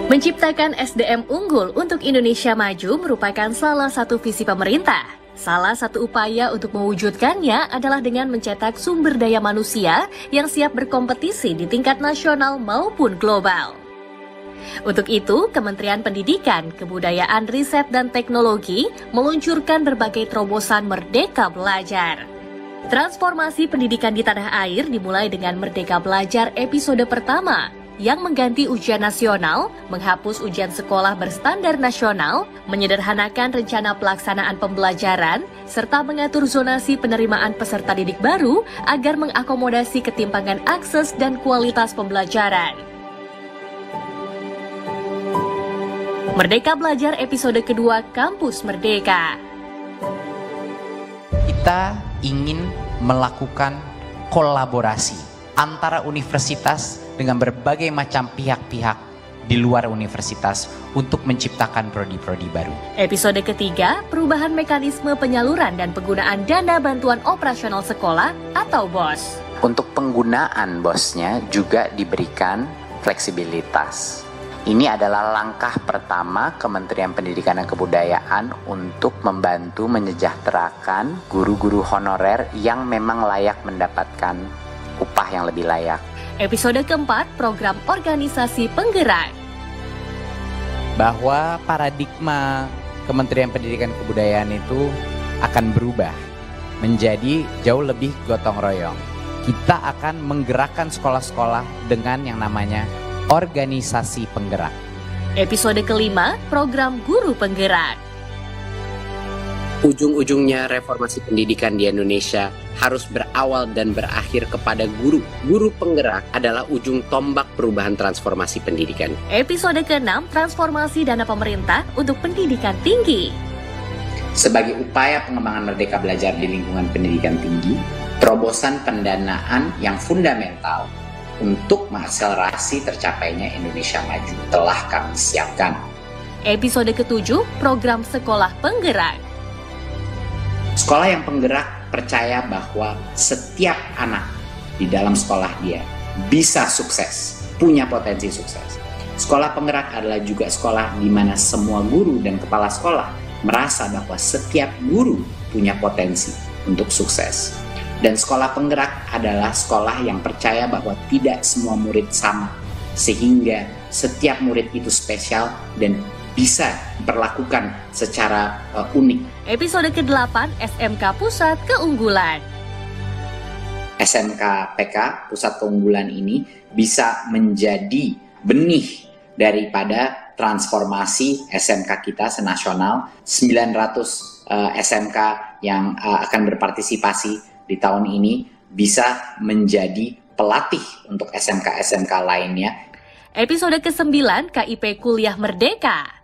Menciptakan SDM unggul untuk Indonesia maju merupakan salah satu visi pemerintah. Salah satu upaya untuk mewujudkannya adalah dengan mencetak sumber daya manusia yang siap berkompetisi di tingkat nasional maupun global. Untuk itu, Kementerian Pendidikan, Kebudayaan, Riset, dan Teknologi meluncurkan berbagai terobosan Merdeka Belajar. Transformasi pendidikan di tanah air dimulai dengan Merdeka Belajar episode pertama, yang mengganti ujian nasional, menghapus ujian sekolah berstandar nasional, menyederhanakan rencana pelaksanaan pembelajaran, serta mengatur zonasi penerimaan peserta didik baru agar mengakomodasi ketimpangan akses dan kualitas pembelajaran. Merdeka Belajar episode kedua, Kampus Merdeka. Kita ingin melakukan kolaborasi antara universitas dengan berbagai macam pihak-pihak di luar universitas untuk menciptakan prodi-prodi baru. Episode ketiga, perubahan mekanisme penyaluran dan penggunaan dana bantuan operasional sekolah atau BOS. Untuk penggunaan BOS-nya juga diberikan fleksibilitas. Ini adalah langkah pertama Kementerian Pendidikan dan Kebudayaan untuk membantu menyejahterakan guru-guru honorer yang memang layak mendapatkan upah yang lebih layak. Episode keempat, program organisasi penggerak. Bahwa paradigma Kementerian Pendidikan dan Kebudayaan itu akan berubah menjadi jauh lebih gotong royong. Kita akan menggerakkan sekolah-sekolah dengan yang namanya organisasi penggerak. Episode kelima, program guru penggerak. Ujung-ujungnya reformasi pendidikan di Indonesia harus berawal dan berakhir kepada guru. Guru penggerak adalah ujung tombak perubahan transformasi pendidikan. Episode ke-6, transformasi dana pemerintah untuk pendidikan tinggi. Sebagai upaya pengembangan Merdeka Belajar di lingkungan pendidikan tinggi, terobosan pendanaan yang fundamental untuk mengakselerasi tercapainya Indonesia Maju telah kami siapkan. Episode ke-7, program sekolah penggerak. Sekolah yang penggerak percaya bahwa setiap anak di dalam sekolah dia bisa sukses, punya potensi sukses. Sekolah penggerak adalah juga sekolah di mana semua guru dan kepala sekolah merasa bahwa setiap guru punya potensi untuk sukses. Dan sekolah penggerak adalah sekolah yang percaya bahwa tidak semua murid sama, sehingga setiap murid itu spesial dan bisa diperlakukan secara unik. Episode ke-8, SMK Pusat Keunggulan. SMK PK, Pusat Keunggulan ini bisa menjadi benih daripada transformasi SMK kita senasional. 900 SMK yang akan berpartisipasi di tahun ini bisa menjadi pelatih untuk SMK-SMK lainnya. Episode ke-9, KIP Kuliah Merdeka.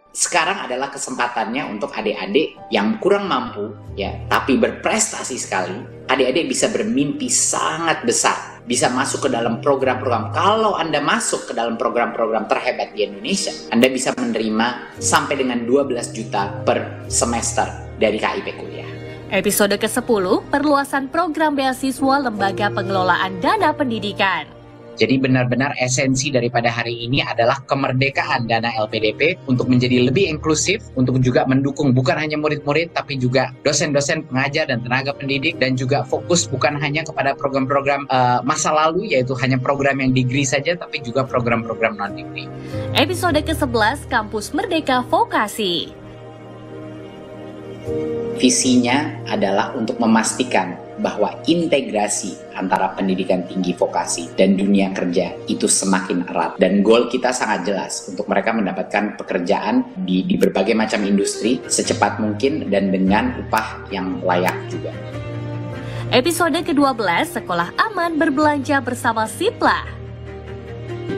Sekarang adalah kesempatannya untuk adik-adik yang kurang mampu, ya, tapi berprestasi sekali. Adik-adik bisa bermimpi sangat besar, bisa masuk ke dalam program-program. Kalau Anda masuk ke dalam program-program terhebat di Indonesia, Anda bisa menerima sampai dengan 12 juta per semester dari KIP Kuliah. Episode ke-10, perluasan program beasiswa Lembaga Pengelolaan Dana Pendidikan. Jadi benar-benar esensi daripada hari ini adalah kemerdekaan dana LPDP untuk menjadi lebih inklusif, untuk juga mendukung bukan hanya murid-murid, tapi juga dosen-dosen, pengajar, dan tenaga pendidik, dan juga fokus bukan hanya kepada program-program masa lalu, yaitu hanya program yang degree saja, tapi juga program-program non-degree. Episode ke-11, Kampus Merdeka Vokasi. Visinya adalah untuk memastikan bahwa integrasi antara pendidikan tinggi vokasi dan dunia kerja itu semakin erat. Dan goal kita sangat jelas untuk mereka mendapatkan pekerjaan di berbagai macam industri secepat mungkin dan dengan upah yang layak juga. Episode ke-12, Sekolah Aman Berbelanja Bersama Siplah.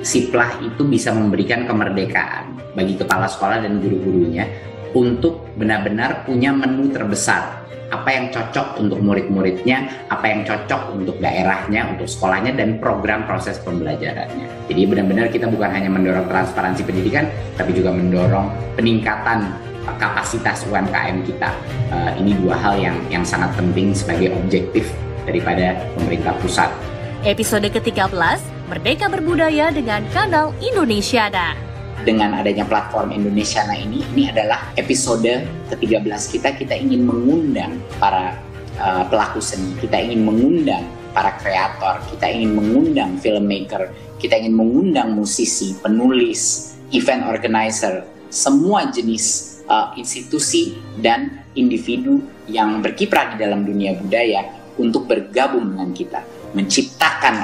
Siplah itu bisa memberikan kemerdekaan bagi kepala sekolah dan guru-gurunya untuk benar-benar punya menu terbesar. Apa yang cocok untuk murid-muridnya, apa yang cocok untuk daerahnya, untuk sekolahnya, dan program proses pembelajarannya. Jadi benar-benar kita bukan hanya mendorong transparansi pendidikan, tapi juga mendorong peningkatan kapasitas UMKM kita. Ini dua hal yang sangat penting sebagai objektif daripada pemerintah pusat. Episode ke-13, Merdeka Berbudaya dengan kanal Indonesiana. Dengan adanya platform Indonesiana ini adalah episode ke-13 kita ingin mengundang para pelaku seni, kita ingin mengundang para kreator, kita ingin mengundang filmmaker, kita ingin mengundang musisi, penulis, event organizer, semua jenis institusi dan individu yang berkiprah di dalam dunia budaya untuk bergabung dengan kita, menciptakan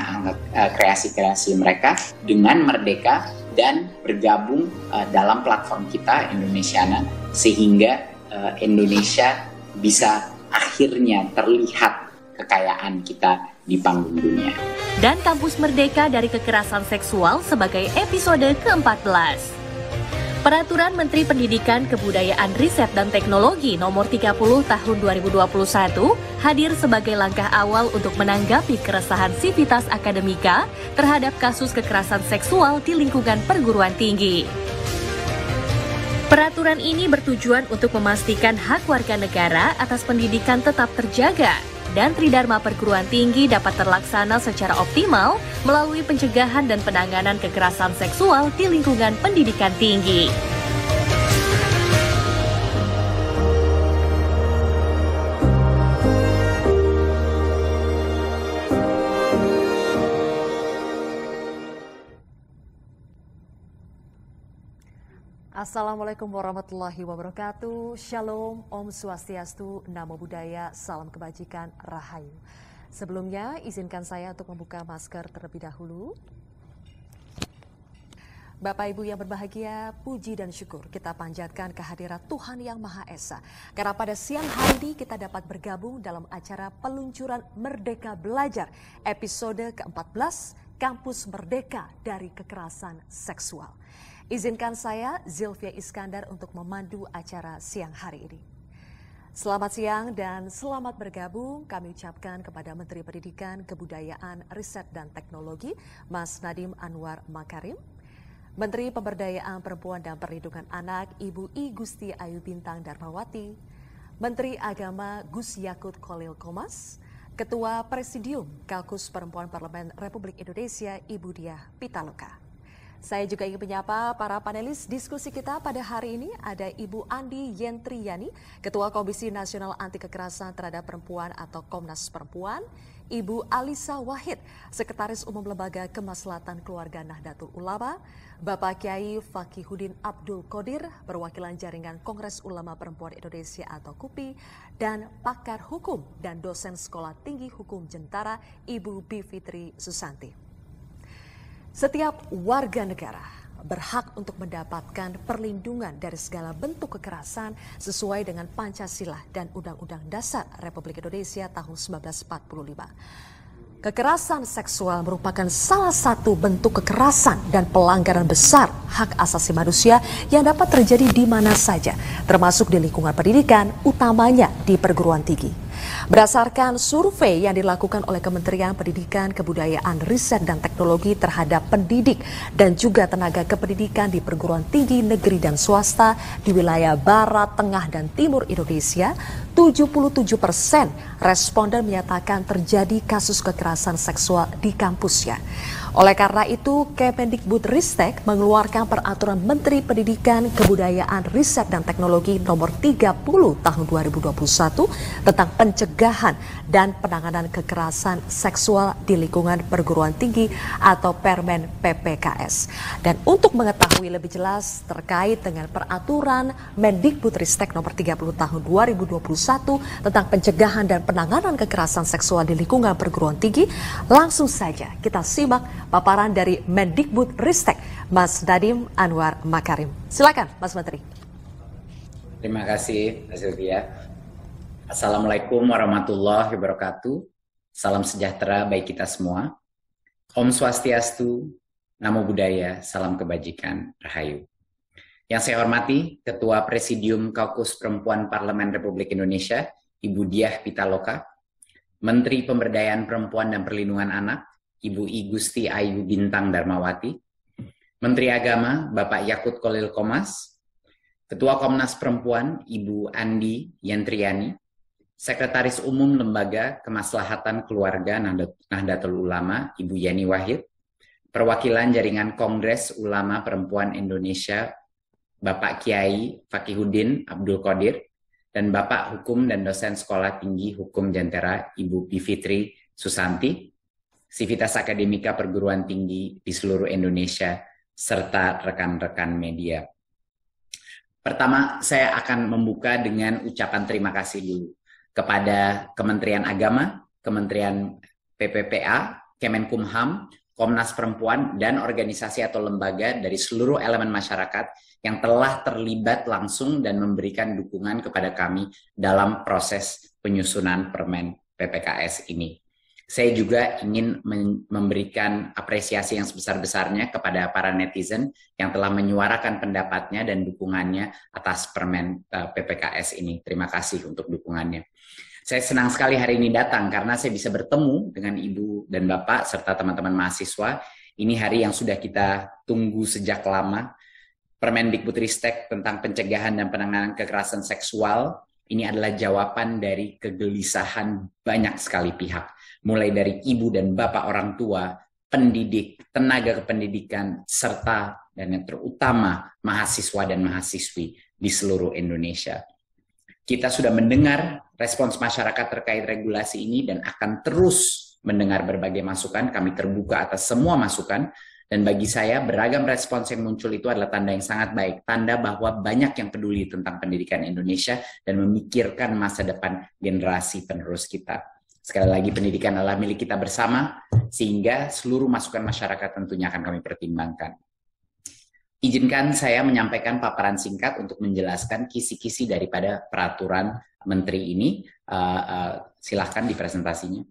kreasi-kreasi mereka dengan merdeka dan bergabung dalam platform kita Indonesiana, sehingga Indonesia bisa akhirnya terlihat kekayaan kita di panggung dunia. Dan Kampus Merdeka dari Kekerasan Seksual sebagai episode ke-14. Peraturan Menteri Pendidikan, Kebudayaan, Riset, dan Teknologi Nomor 30 Tahun 2021 hadir sebagai langkah awal untuk menanggapi keresahan sivitas akademika terhadap kasus kekerasan seksual di lingkungan perguruan tinggi. Peraturan ini bertujuan untuk memastikan hak warga negara atas pendidikan tetap terjaga dan tridharma perguruan tinggi dapat terlaksana secara optimal melalui pencegahan dan penanganan kekerasan seksual di lingkungan pendidikan tinggi. Assalamualaikum warahmatullahi wabarakatuh. Shalom, Om Swastiastu, Namo Buddhaya, Salam Kebajikan, Rahayu. Sebelumnya, izinkan saya untuk membuka masker terlebih dahulu. Bapak Ibu yang berbahagia, puji dan syukur kita panjatkan kehadirat Tuhan Yang Maha Esa. Karena pada siang hari ini kita dapat bergabung dalam acara peluncuran Merdeka Belajar, episode ke-14, Kampus Merdeka dari Kekerasan Seksual. Izinkan saya, Zilvia Iskandar, untuk memandu acara siang hari ini. Selamat siang dan selamat bergabung kami ucapkan kepada Menteri Pendidikan, Kebudayaan, Riset, dan Teknologi, Mas Nadiem Anwar Makarim, Menteri Pemberdayaan Perempuan dan Perlindungan Anak, Ibu I Gusti Ayu Bintang Darmawati, Menteri Agama Gus Yakut Khalil Qomas, Ketua Presidium Kaukus Perempuan Parlemen Republik Indonesia, Ibu Diah Pitaloka. Saya juga ingin menyapa para panelis diskusi kita pada hari ini. Ada Ibu Andi Yentriani, Ketua Komisi Nasional Anti Kekerasan Terhadap Perempuan atau Komnas Perempuan. Ibu Alisa Wahid, Sekretaris Umum Lembaga Kemaslahatan Keluarga Nahdlatul Ulama. Bapak Kiai Fakihudin Abdul Qadir, Perwakilan Jaringan Kongres Ulama Perempuan Indonesia atau KUPI. Dan pakar hukum dan dosen Sekolah Tinggi Hukum Jentara, Ibu Bivitri Susanti. Setiap warga negara berhak untuk mendapatkan perlindungan dari segala bentuk kekerasan sesuai dengan Pancasila dan Undang-Undang Dasar Republik Indonesia tahun 1945. Kekerasan seksual merupakan salah satu bentuk kekerasan dan pelanggaran besar hak asasi manusia yang dapat terjadi di mana saja, termasuk di lingkungan pendidikan, utamanya di perguruan tinggi. Berdasarkan survei yang dilakukan oleh Kementerian Pendidikan, Kebudayaan, Riset, dan Teknologi terhadap pendidik dan juga tenaga kependidikan di perguruan tinggi negeri dan swasta di wilayah Barat, Tengah, dan Timur Indonesia, 77% responden menyatakan terjadi kasus kekerasan seksual di kampusnya. Oleh karena itu, Kemendikbudristek mengeluarkan Peraturan Menteri Pendidikan, Kebudayaan, Riset, dan Teknologi Nomor 30 Tahun 2021 tentang pencegahan dan penanganan kekerasan seksual di lingkungan perguruan tinggi atau Permen PPKS. Dan untuk mengetahui lebih jelas terkait dengan Peraturan Mendikbudristek Nomor 30 Tahun 2021 tentang pencegahan dan penanganan kekerasan seksual di lingkungan perguruan tinggi, langsung saja kita simak paparan dari Mendikbudristek, Mas Nadiem Anwar Makarim. Silakan, Mas Menteri. Terima kasih, Mas Sylvia. Assalamualaikum warahmatullahi wabarakatuh. Salam sejahtera bagi kita semua. Om Swastiastu, Namo Buddhaya, Salam Kebajikan, Rahayu. Yang saya hormati, Ketua Presidium Kaukus Perempuan Parlemen Republik Indonesia, Ibu Diah Pitaloka, Menteri Pemberdayaan Perempuan dan Perlindungan Anak, Ibu I Gusti Ayu Bintang Darmawati, Menteri Agama Bapak Yakut Khalil Qomas, Ketua Komnas Perempuan Ibu Andi Yentriani, Sekretaris Umum Lembaga Kemaslahatan Keluarga Nahdlatul Ulama Ibu Yeni Wahid, perwakilan Jaringan Kongres Ulama Perempuan Indonesia, Bapak Kiai Fakihuddin Abdul Qadir, dan Bapak Hukum dan Dosen Sekolah Tinggi Hukum Jentera, Ibu Bivitri Susanti, Sivitas Akademika Perguruan Tinggi di seluruh Indonesia, serta rekan-rekan media. Pertama, saya akan membuka dengan ucapan terima kasih dulu kepada Kementerian Agama, Kementerian PPPA, Kemenkumham, Komnas Perempuan, dan organisasi atau lembaga dari seluruh elemen masyarakat yang telah terlibat langsung dan memberikan dukungan kepada kami dalam proses penyusunan Permen PPKS ini. Saya juga ingin memberikan apresiasi yang sebesar-besarnya kepada para netizen yang telah menyuarakan pendapatnya dan dukungannya atas Permen PPKS ini. Terima kasih untuk dukungannya. Saya senang sekali hari ini datang karena saya bisa bertemu dengan Ibu dan Bapak serta teman-teman mahasiswa. Ini hari yang sudah kita tunggu sejak lama. Permendikbudristek tentang pencegahan dan penanganan kekerasan seksual ini adalah jawaban dari kegelisahan banyak sekali pihak. Mulai dari ibu dan bapak orang tua, pendidik, tenaga kependidikan, serta dan yang terutama mahasiswa dan mahasiswi di seluruh Indonesia. Kita sudah mendengar respons masyarakat terkait regulasi ini dan akan terus mendengar berbagai masukan. Kami terbuka atas semua masukan. Dan bagi saya, beragam respons yang muncul itu adalah tanda yang sangat baik. Tanda bahwa banyak yang peduli tentang pendidikan Indonesia dan memikirkan masa depan generasi penerus kita. Sekali lagi, pendidikan adalah milik kita bersama, sehingga seluruh masukan masyarakat tentunya akan kami pertimbangkan. Izinkan saya menyampaikan paparan singkat untuk menjelaskan kisi-kisi daripada peraturan menteri ini. Silahkan di presentasinya.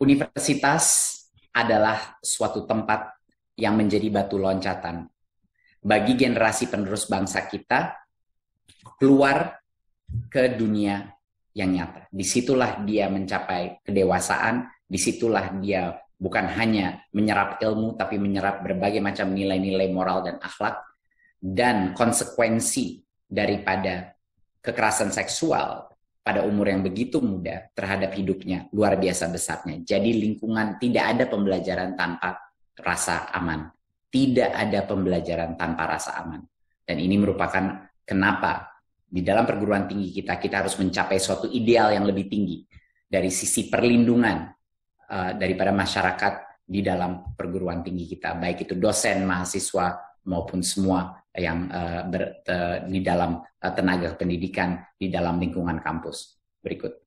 Universitas adalah suatu tempat yang menjadi batu loncatan bagi generasi penerus bangsa kita keluar ke dunia yang nyata. Disitulah dia mencapai kedewasaan, disitulah dia bukan hanya menyerap ilmu, tapi menyerap berbagai macam nilai-nilai moral dan akhlak, dan konsekuensi daripada kekerasan seksual pada umur yang begitu muda terhadap hidupnya luar biasa besarnya. Jadi lingkungan, tidak ada pembelajaran tanpa rasa aman. Tidak ada pembelajaran tanpa rasa aman. Dan ini merupakan kenapa di dalam perguruan tinggi kita harus mencapai suatu ideal yang lebih tinggi dari sisi perlindungan daripada masyarakat di dalam perguruan tinggi kita. Baik itu dosen, mahasiswa, maupun semua yang di dalam tenaga pendidikan, di dalam lingkungan kampus. Berikut.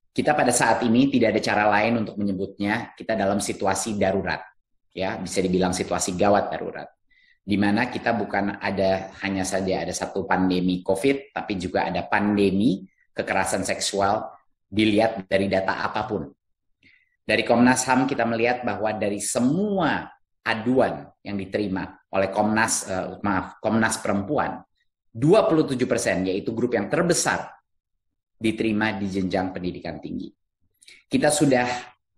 Kita pada saat ini tidak ada cara lain untuk menyebutnya, kita dalam situasi darurat. Ya, bisa dibilang situasi gawat darurat. Di mana kita bukan hanya saja ada satu pandemi COVID, tapi juga ada pandemi kekerasan seksual dilihat dari data apapun. Dari Komnas HAM kita melihat bahwa dari semua aduan yang diterima oleh Komnas Perempuan, 27% yaitu grup yang terbesar diterima di jenjang pendidikan tinggi. Kita sudah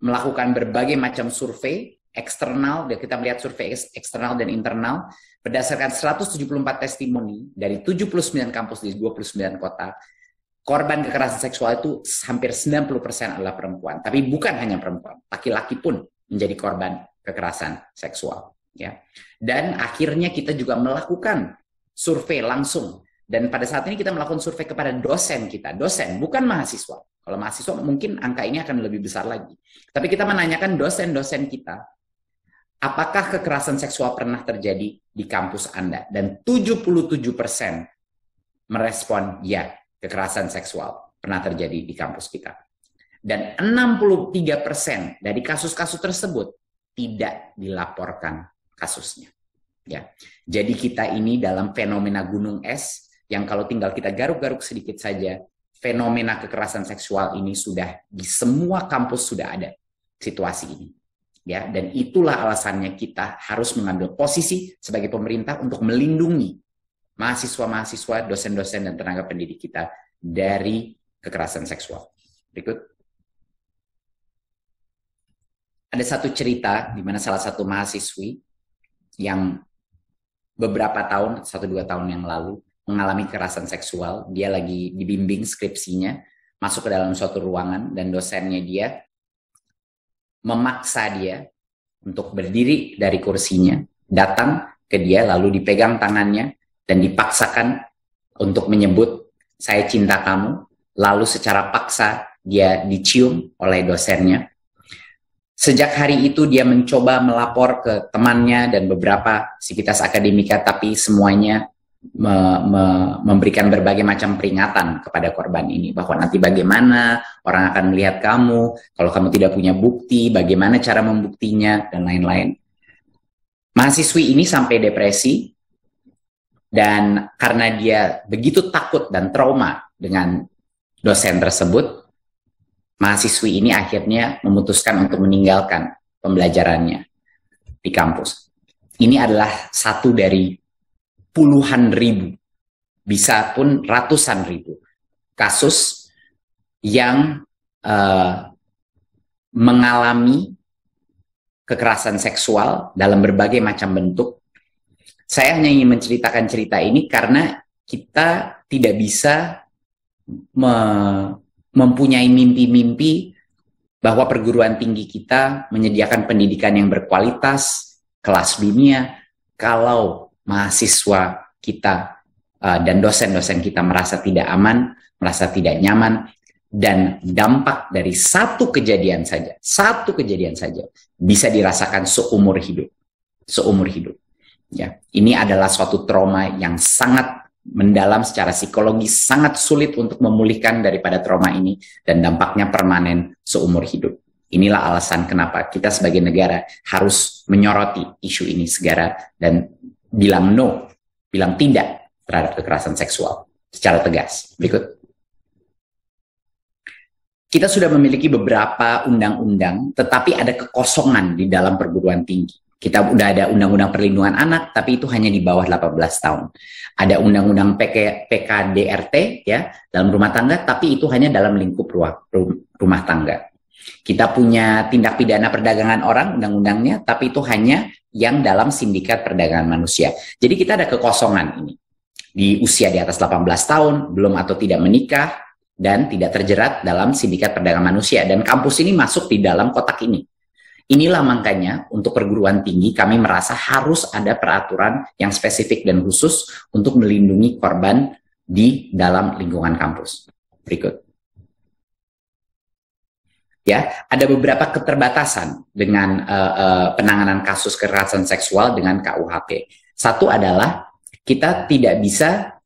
melakukan berbagai macam survei eksternal, dan kita melihat survei eksternal dan internal berdasarkan 174 testimoni dari 79 kampus di 29 kota. Korban kekerasan seksual itu hampir 90% adalah perempuan, tapi bukan hanya perempuan, laki-laki pun menjadi korban kekerasan seksual. Ya. Dan akhirnya kita juga melakukan survei langsung. Dan pada saat ini kita melakukan survei kepada dosen kita. Dosen, bukan mahasiswa. Kalau mahasiswa mungkin angka ini akan lebih besar lagi. Tapi kita menanyakan dosen-dosen kita, apakah kekerasan seksual pernah terjadi di kampus Anda? Dan 77% merespon ya, kekerasan seksual pernah terjadi di kampus kita. Dan 63% dari kasus-kasus tersebut tidak dilaporkan kasusnya. Ya. Jadi kita ini dalam fenomena gunung es yang kalau tinggal kita garuk-garuk sedikit saja, fenomena kekerasan seksual ini sudah di semua kampus sudah ada situasi ini. Ya, dan itulah alasannya kita harus mengambil posisi sebagai pemerintah untuk melindungi mahasiswa-mahasiswa, dosen-dosen dan tenaga pendidik kita dari kekerasan seksual. Berikut. Ada satu cerita di mana salah satu mahasiswi yang beberapa tahun, 1-2 tahun yang lalu, mengalami kekerasan seksual. Dia lagi dibimbing skripsinya, masuk ke dalam suatu ruangan, dan dosennya dia memaksa dia untuk berdiri dari kursinya, datang ke dia, lalu dipegang tangannya, dan dipaksakan untuk menyebut, "Saya cinta kamu." Lalu secara paksa dia dicium oleh dosennya. Sejak hari itu dia mencoba melapor ke temannya dan beberapa sivitas akademika, tapi semuanya memberikan berbagai macam peringatan kepada korban ini, bahwa nanti bagaimana orang akan melihat kamu, kalau kamu tidak punya bukti, bagaimana cara membuktinya, dan lain-lain. Mahasiswi ini sampai depresi, dan karena dia begitu takut dan trauma dengan dosen tersebut, mahasiswi ini akhirnya memutuskan untuk meninggalkan pembelajarannya di kampus. Ini adalah satu dari puluhan ribu, bisa pun ratusan ribu kasus yang mengalami kekerasan seksual dalam berbagai macam bentuk. Saya hanya ingin menceritakan cerita ini karena kita tidak bisa mempunyai mimpi-mimpi bahwa perguruan tinggi kita menyediakan pendidikan yang berkualitas, kelas dunia, kalau mahasiswa kita dan dosen-dosen kita merasa tidak aman, merasa tidak nyaman, dan dampak dari satu kejadian saja bisa dirasakan seumur hidup. Ya, ini adalah suatu trauma yang sangat mendalam secara psikologis, sangat sulit untuk memulihkan daripada trauma ini, dan dampaknya permanen seumur hidup. Inilah alasan kenapa kita sebagai negara harus menyoroti isu ini segera dan bilang no, bilang tidak terhadap kekerasan seksual secara tegas. Berikut. Kita sudah memiliki beberapa undang-undang, tetapi ada kekosongan di dalam perguruan tinggi. Kita udah ada undang-undang perlindungan anak, tapi itu hanya di bawah 18 tahun. Ada undang-undang PKDRT ya, dalam rumah tangga, tapi itu hanya dalam lingkup rumah tangga. Kita punya tindak pidana perdagangan orang, undang-undangnya, tapi itu hanya yang dalam sindikat perdagangan manusia. Jadi kita ada kekosongan ini. Di usia di atas 18 tahun, belum atau tidak menikah, dan tidak terjerat dalam sindikat perdagangan manusia. Dan kampus ini masuk di dalam kotak ini. Inilah makanya untuk perguruan tinggi kami merasa harus ada peraturan yang spesifik dan khusus untuk melindungi korban di dalam lingkungan kampus. Berikut. Ya, ada beberapa keterbatasan dengan penanganan kasus kekerasan seksual dengan KUHP. Satu adalah kita tidak bisa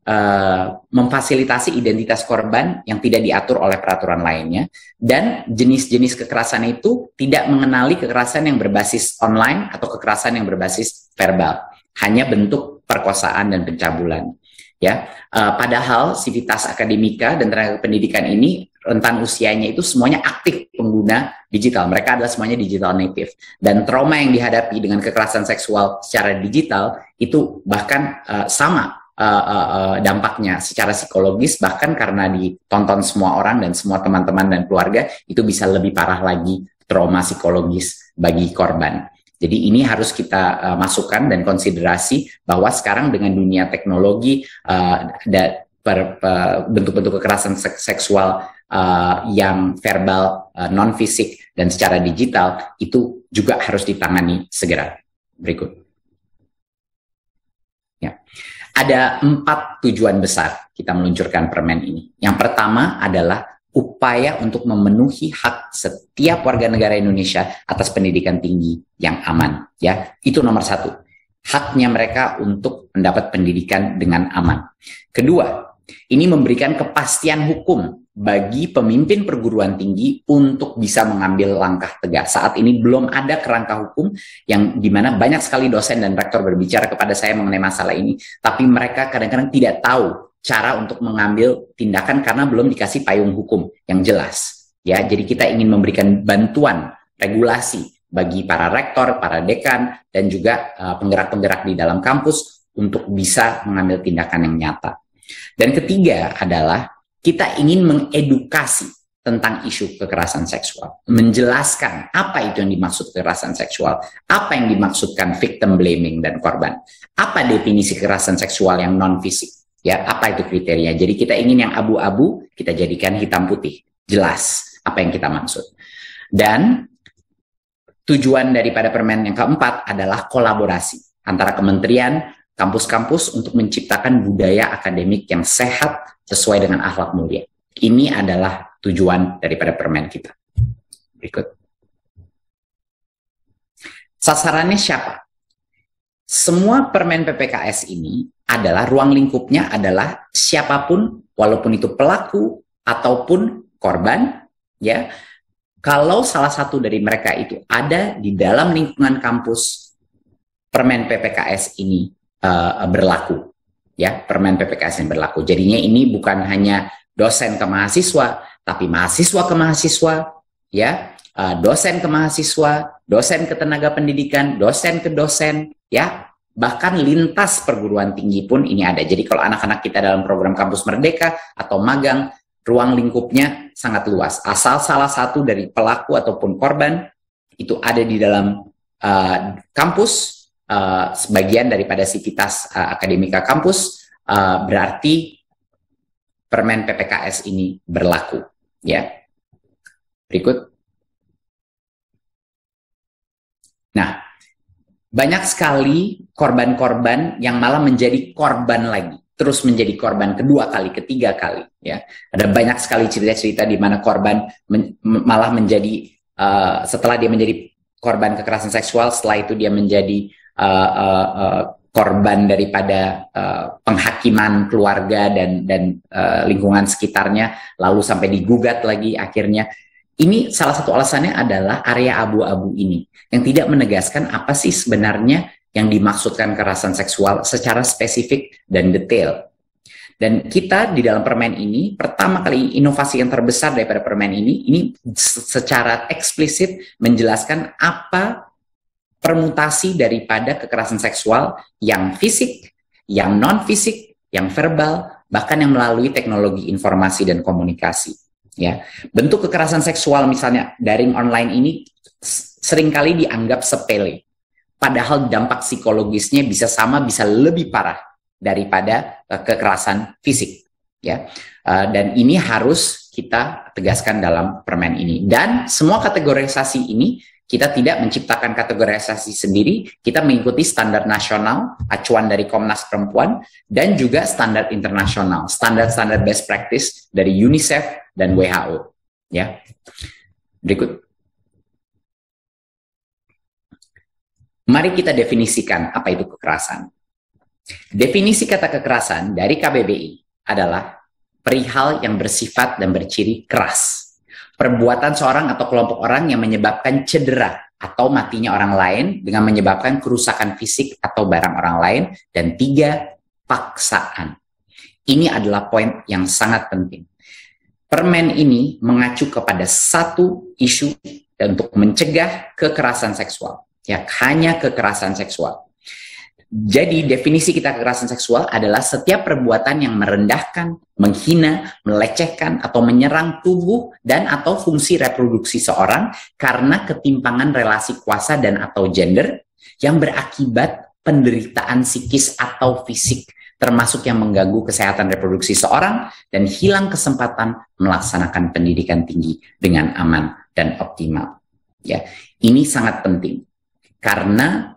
memfasilitasi identitas korban yang tidak diatur oleh peraturan lainnya, dan jenis-jenis kekerasan itu tidak mengenali kekerasan yang berbasis online atau kekerasan yang berbasis verbal, hanya bentuk perkosaan dan pencabulan. Ya, padahal sivitas akademika dan tenaga pendidikan ini rentan usianya itu semuanya aktif pengguna digital. Mereka adalah semuanya digital native. Dan trauma yang dihadapi dengan kekerasan seksual secara digital itu bahkan sama dampaknya secara psikologis, bahkan karena ditonton semua orang dan semua teman-teman dan keluarga, itu bisa lebih parah lagi trauma psikologis bagi korban. Jadi ini harus kita masukkan dan konsiderasi bahwa sekarang dengan dunia teknologi, bentuk-bentuk kekerasan seksual yang verbal, non-fisik, dan secara digital itu juga harus ditangani segera. Berikut. Ya. Ada 4 tujuan besar kita meluncurkan permen ini. Yang pertama adalah upaya untuk memenuhi hak setiap warga negara Indonesia atas pendidikan tinggi yang aman. Ya, itu nomor 1. Haknya mereka untuk mendapat pendidikan dengan aman. Kedua, ini memberikan kepastian hukum bagi pemimpin perguruan tinggi untuk bisa mengambil langkah tegas. Saat ini belum ada kerangka hukum yang dimana banyak sekali dosen dan rektor berbicara kepada saya mengenai masalah ini, tapi mereka kadang-kadang tidak tahu cara untuk mengambil tindakan karena belum dikasih payung hukum yang jelas. Ya, jadi kita ingin memberikan bantuan regulasi bagi para rektor, para dekan, dan juga penggerak-penggerak di dalam kampus untuk bisa mengambil tindakan yang nyata. Dan ketiga adalah kita ingin mengedukasi tentang isu kekerasan seksual, menjelaskan apa itu yang dimaksud kekerasan seksual, apa yang dimaksudkan victim blaming dan korban, apa definisi kekerasan seksual yang non-fisik, Ya, apa itu kriteria? Jadi kita ingin yang abu-abu, kita jadikan hitam putih. Jelas apa yang kita maksud. Dan tujuan daripada permen yang keempat adalah kolaborasi antara kementerian, kampus-kampus untuk menciptakan budaya akademik yang sehat sesuai dengan akhlak mulia. Ini adalah tujuan daripada permen kita. Berikut. Sasarannya siapa? Semua permen PPKS ini adalah ruang lingkupnya adalah siapapun, walaupun itu pelaku ataupun korban, ya. Kalau salah satu dari mereka itu ada di dalam lingkungan kampus, permen PPKS ini berlaku, ya. Permen PPKS ini berlaku. Jadinya ini bukan hanya dosen ke mahasiswa, tapi mahasiswa ke mahasiswa, ya. Dosen ke mahasiswa, dosen ke tenaga pendidikan, dosen ke dosen, ya, bahkan lintas perguruan tinggi pun ini ada. Jadi kalau anak-anak kita dalam program Kampus Merdeka atau magang, ruang lingkupnya sangat luas. Asal salah satu dari pelaku ataupun korban itu ada di dalam kampus, sebagian daripada sivitas akademika kampus, berarti permen PPKS ini berlaku. Ya, berikut. Nah, banyak sekali korban-korban yang malah menjadi korban lagi, terus menjadi korban kedua kali, ketiga kali. Ya, ada banyak sekali cerita-cerita di mana korban malah menjadi setelah dia menjadi korban kekerasan seksual, setelah itu dia menjadi korban daripada penghakiman keluarga dan lingkungan sekitarnya, lalu sampai digugat lagi akhirnya. Ini salah satu alasannya adalah area abu-abu ini, yang tidak menegaskan apa sih sebenarnya yang dimaksudkan kekerasan seksual secara spesifik dan detail. Dan kita di dalam permen ini, pertama kali inovasi yang terbesar daripada permen ini secara eksplisit menjelaskan apa permutasi daripada kekerasan seksual yang fisik, yang non-fisik, yang verbal, bahkan yang melalui teknologi informasi dan komunikasi. Ya, bentuk kekerasan seksual misalnya daring online ini seringkali dianggap sepele, padahal dampak psikologisnya bisa sama, bisa lebih parah daripada kekerasan fisik. Ya, dan ini harus kita tegaskan dalam permen ini. Dan semua kategorisasi ini kita tidak menciptakan kategorisasi sendiri, kita mengikuti standar nasional, acuan dari Komnas Perempuan, dan juga standar internasional, standar-standar best practice dari UNICEF dan WHO. Ya, berikut. Mari kita definisikan apa itu kekerasan. Definisi kata kekerasan dari KBBI adalah perihal yang bersifat dan berciri keras. Perbuatan seorang atau kelompok orang yang menyebabkan cedera atau matinya orang lain dengan menyebabkan kerusakan fisik atau barang orang lain. Dan 3, paksaan. Ini adalah poin yang sangat penting. Permen ini mengacu kepada satu isu dan untuk mencegah kekerasan seksual. Ya, hanya kekerasan seksual. Jadi definisi kita kekerasan seksual adalah setiap perbuatan yang merendahkan, menghina, melecehkan, atau menyerang tubuh dan atau fungsi reproduksi seorang karena ketimpangan relasi kuasa dan atau gender yang berakibat penderitaan psikis atau fisik, termasuk yang mengganggu kesehatan reproduksi seorang dan hilang kesempatan melaksanakan pendidikan tinggi dengan aman dan optimal. Ya, ini sangat penting karena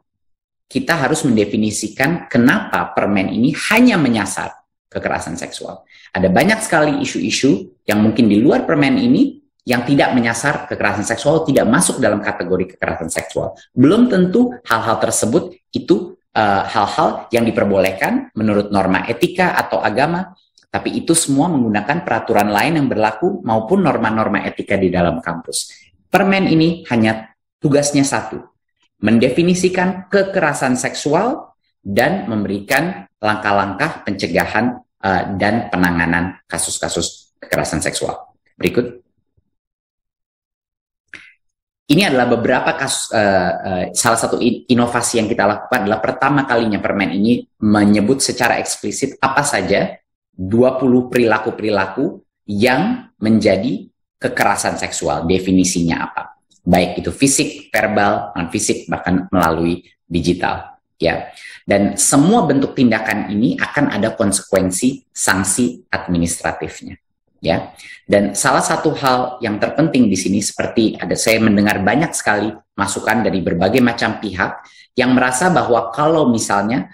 kita harus mendefinisikan kenapa permen ini hanya menyasar kekerasan seksual. Ada banyak sekali isu-isu yang mungkin di luar permen ini yang tidak menyasar kekerasan seksual, tidak masuk dalam kategori kekerasan seksual. Belum tentu hal-hal tersebut itu hal-hal yang diperbolehkan menurut norma etika atau agama, tapi itu semua menggunakan peraturan lain yang berlaku maupun norma-norma etika di dalam kampus. Permen ini hanya tugasnya satu, mendefinisikan kekerasan seksual dan memberikan langkah-langkah pencegahan dan penanganan kasus-kasus kekerasan seksual. Berikut. Ini adalah beberapa kasus, salah satu inovasi yang kita lakukan adalah pertama kalinya permen ini menyebut secara eksplisit apa saja 20 perilaku-perilaku yang menjadi kekerasan seksual. Definisinya apa? Baik itu fisik, verbal, non-fisik, bahkan melalui digital. ya. Dan semua bentuk tindakan ini akan ada konsekuensi sanksi administratifnya, ya. Dan salah satu hal yang terpenting di sini seperti saya mendengar banyak sekali masukan dari berbagai macam pihak yang merasa bahwa kalau misalnya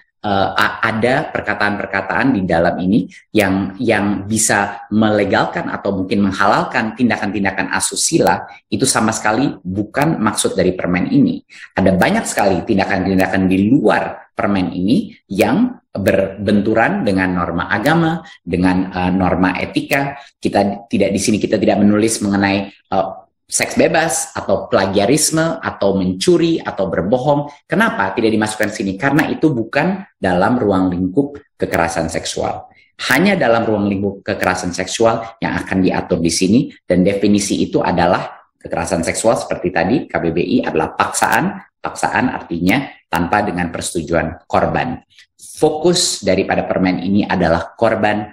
ada perkataan-perkataan di dalam ini yang bisa melegalkan atau mungkin menghalalkan tindakan-tindakan asusila, itu sama sekali bukan maksud dari permen ini. Ada banyak sekali tindakan-tindakan di luar permen ini yang berbenturan dengan norma agama, dengan norma etika. Kita tidak menulis mengenai seks bebas atau plagiarisme atau mencuri atau berbohong. Kenapa tidak dimasukkan sini? Karena itu bukan dalam ruang lingkup kekerasan seksual. Hanya dalam ruang lingkup kekerasan seksual yang akan diatur di sini, dan definisi itu adalah kekerasan seksual seperti tadi KBBI adalah paksaan. Paksaan artinya tanpa dengan persetujuan korban. Fokus daripada permen ini adalah korban,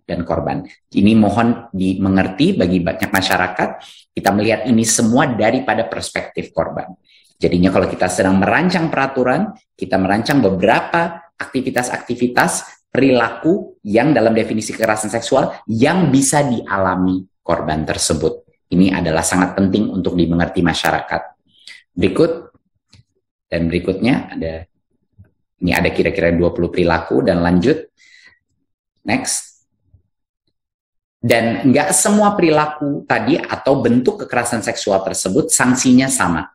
dan korban. Ini mohon dimengerti bagi banyak masyarakat. Kita melihat ini semua daripada perspektif korban. Jadinya kalau kita sedang merancang peraturan, kita merancang beberapa aktivitas-aktivitas perilaku yang dalam definisi kekerasan seksual yang bisa dialami korban tersebut. Ini adalah sangat penting untuk dimengerti masyarakat. Berikut dan berikutnya ada kira-kira 20 perilaku dan lanjut. Next. Dan nggak semua perilaku tadi atau bentuk kekerasan seksual tersebut sanksinya sama.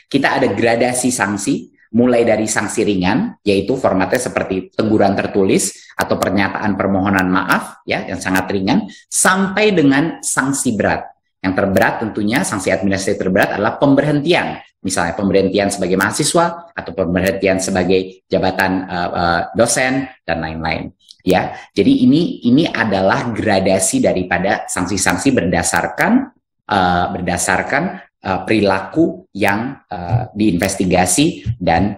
Kita ada gradasi sanksi, mulai dari sanksi ringan, yaitu formatnya seperti teguran tertulis atau pernyataan permohonan maaf, ya, yang sangat ringan, sampai dengan sanksi berat. Yang terberat tentunya, sanksi administratif terberat adalah pemberhentian. Misalnya pemberhentian sebagai mahasiswa atau pemberhentian sebagai jabatan dosen dan lain-lain. Ya, jadi ini adalah gradasi daripada sanksi-sanksi berdasarkan perilaku yang diinvestigasi dan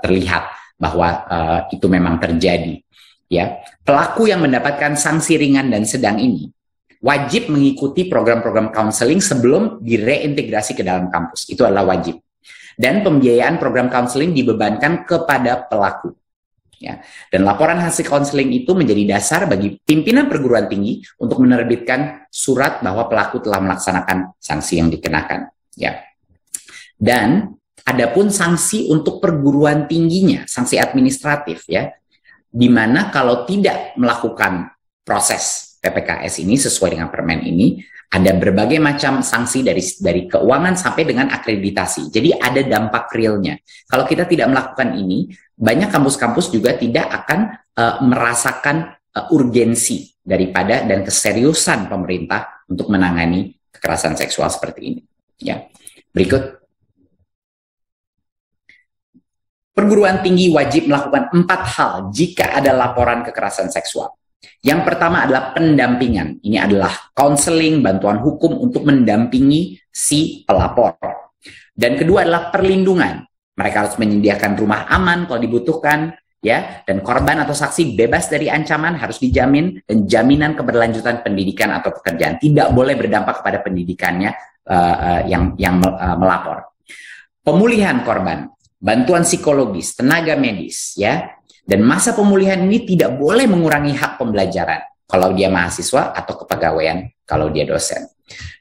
terlihat bahwa itu memang terjadi. Ya, pelaku yang mendapatkan sanksi ringan dan sedang ini wajib mengikuti program-program counseling sebelum direintegrasi ke dalam kampus. Itu adalah wajib. Dan pembiayaan program counseling dibebankan kepada pelaku. Ya. Dan laporan hasil konseling itu menjadi dasar bagi pimpinan perguruan tinggi untuk menerbitkan surat bahwa pelaku telah melaksanakan sanksi yang dikenakan. Ya. Dan adapun sanksi untuk perguruan tingginya, sanksi administratif, ya, di mana kalau tidak melakukan proses PPKS ini sesuai dengan permen ini, ada berbagai macam sanksi dari keuangan sampai dengan akreditasi. Jadi ada dampak realnya. Kalau kita tidak melakukan ini, banyak kampus-kampus juga tidak akan merasakan urgensi daripada dan keseriusan pemerintah untuk menangani kekerasan seksual seperti ini. Ya, berikut. Perguruan tinggi wajib melakukan 4 hal jika ada laporan kekerasan seksual. Yang pertama adalah pendampingan. Ini adalah konseling, bantuan hukum untuk mendampingi si pelapor. Dan kedua adalah perlindungan. Mereka harus menyediakan rumah aman kalau dibutuhkan, ya. Dan korban atau saksi bebas dari ancaman harus dijamin, dan jaminan keberlanjutan pendidikan atau pekerjaan tidak boleh berdampak kepada pendidikannya yang melapor. Pemulihan korban, bantuan psikologis, tenaga medis, ya. Dan masa pemulihan ini tidak boleh mengurangi hak pembelajaran kalau dia mahasiswa atau kepegawaian kalau dia dosen.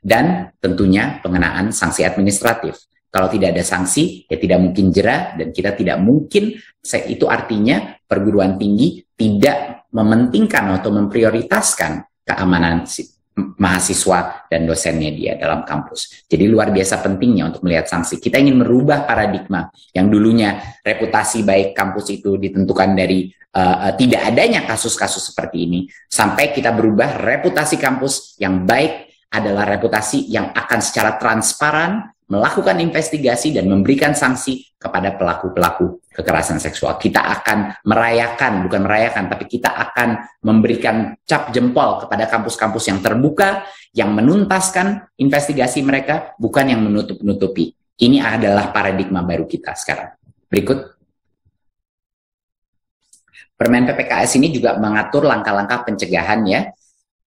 Dan tentunya pengenaan sanksi administratif. Kalau tidak ada sanksi, ya tidak mungkin jera, dan kita tidak mungkin, itu artinya perguruan tinggi tidak mementingkan atau memprioritaskan keamanan mahasiswa dan dosennya dia dalam kampus. Jadi luar biasa pentingnya untuk melihat sanksi. Kita ingin merubah paradigma yang dulunya reputasi baik kampus itu ditentukan dari tidak adanya kasus-kasus seperti ini, sampai kita berubah reputasi kampus yang baik adalah reputasi yang akan secara transparan melakukan investigasi dan memberikan sanksi kepada pelaku-pelaku kekerasan seksual. Kita akan merayakan, bukan merayakan, tapi kita akan memberikan cap jempol kepada kampus-kampus yang terbuka, yang menuntaskan investigasi mereka, bukan yang menutup-nutupi. Ini adalah paradigma baru kita sekarang. Berikut. Permen PPKS ini juga mengatur langkah-langkah pencegahan, ya.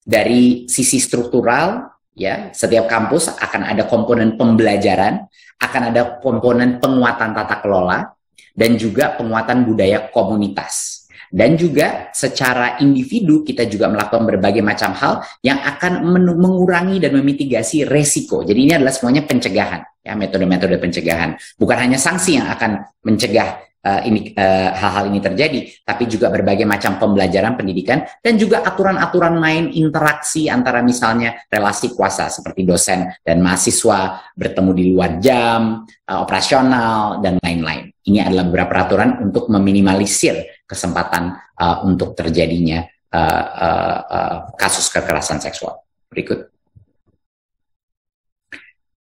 Dari sisi struktural, ya, setiap kampus akan ada komponen pembelajaran, akan ada komponen penguatan tata kelola, dan juga penguatan budaya komunitas. Dan juga secara individu kita juga melakukan berbagai macam hal yang akan mengurangi dan memitigasi resiko. Jadi ini adalah semuanya pencegahan, ya, metode-metode pencegahan. Bukan hanya sanksi yang akan mencegah hal-hal ini terjadi, tapi juga berbagai macam pembelajaran pendidikan dan juga aturan-aturan main interaksi antara misalnya relasi kuasa seperti dosen dan mahasiswa, bertemu di luar jam, operasional, dan lain-lain. Ini adalah beberapa peraturan untuk meminimalisir kesempatan untuk terjadinya kasus kekerasan seksual. Berikut.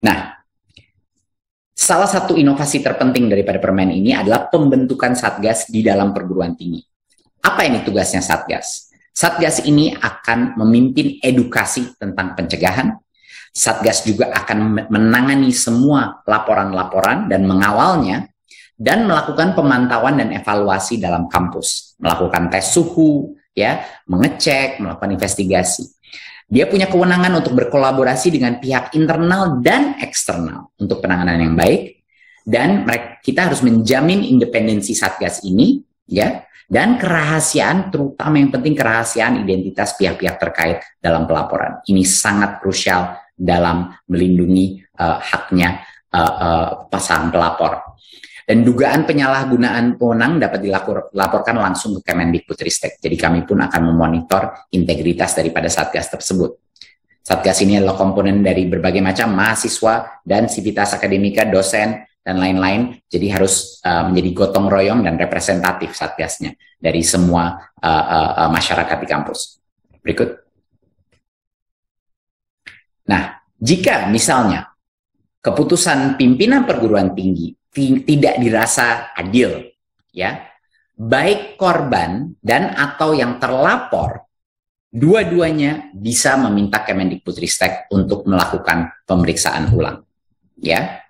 Nah, salah satu inovasi terpenting daripada permen ini adalah pembentukan Satgas di dalam perguruan tinggi. Apa ini tugasnya Satgas? Satgas ini akan memimpin edukasi tentang pencegahan. Satgas juga akan menangani semua laporan-laporan dan mengawalnya, dan melakukan pemantauan dan evaluasi dalam kampus. Melakukan tes suhu, ya, mengecek, melakukan investigasi. Dia punya kewenangan untuk berkolaborasi dengan pihak internal dan eksternal untuk penanganan yang baik, dan kita harus menjamin independensi Satgas ini, ya, dan kerahasiaan, terutama yang penting kerahasiaan identitas pihak-pihak terkait dalam pelaporan. Ini sangat krusial dalam melindungi haknya pasangan pelapor. Dan dugaan penyalahgunaan wewenang dapat dilaporkan langsung ke Kemendikbudristek. Jadi kami pun akan memonitor integritas daripada Satgas tersebut. Satgas ini adalah komponen dari berbagai macam mahasiswa dan sivitas akademika, dosen, dan lain-lain. Jadi harus menjadi gotong royong dan representatif Satgasnya dari semua masyarakat di kampus. Berikut. Nah, jika misalnya keputusan pimpinan perguruan tinggi tidak dirasa adil, ya, baik korban dan atau yang terlapor, dua-duanya bisa meminta Kemendikbudristek untuk melakukan pemeriksaan ulang, ya,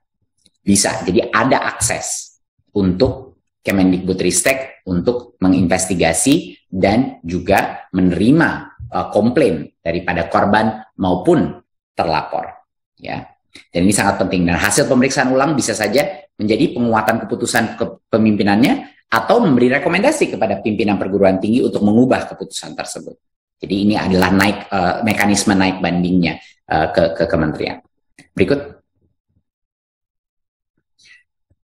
bisa. Jadi ada akses untuk Kemendikbudristek untuk menginvestigasi dan juga menerima komplain daripada korban maupun terlapor, ya. Dan ini sangat penting. Dan hasil pemeriksaan ulang bisa saja menjadi penguatan keputusan kepemimpinannya atau memberi rekomendasi kepada pimpinan perguruan tinggi untuk mengubah keputusan tersebut. Jadi ini adalah mekanisme naik bandingnya ke kementerian. Berikut.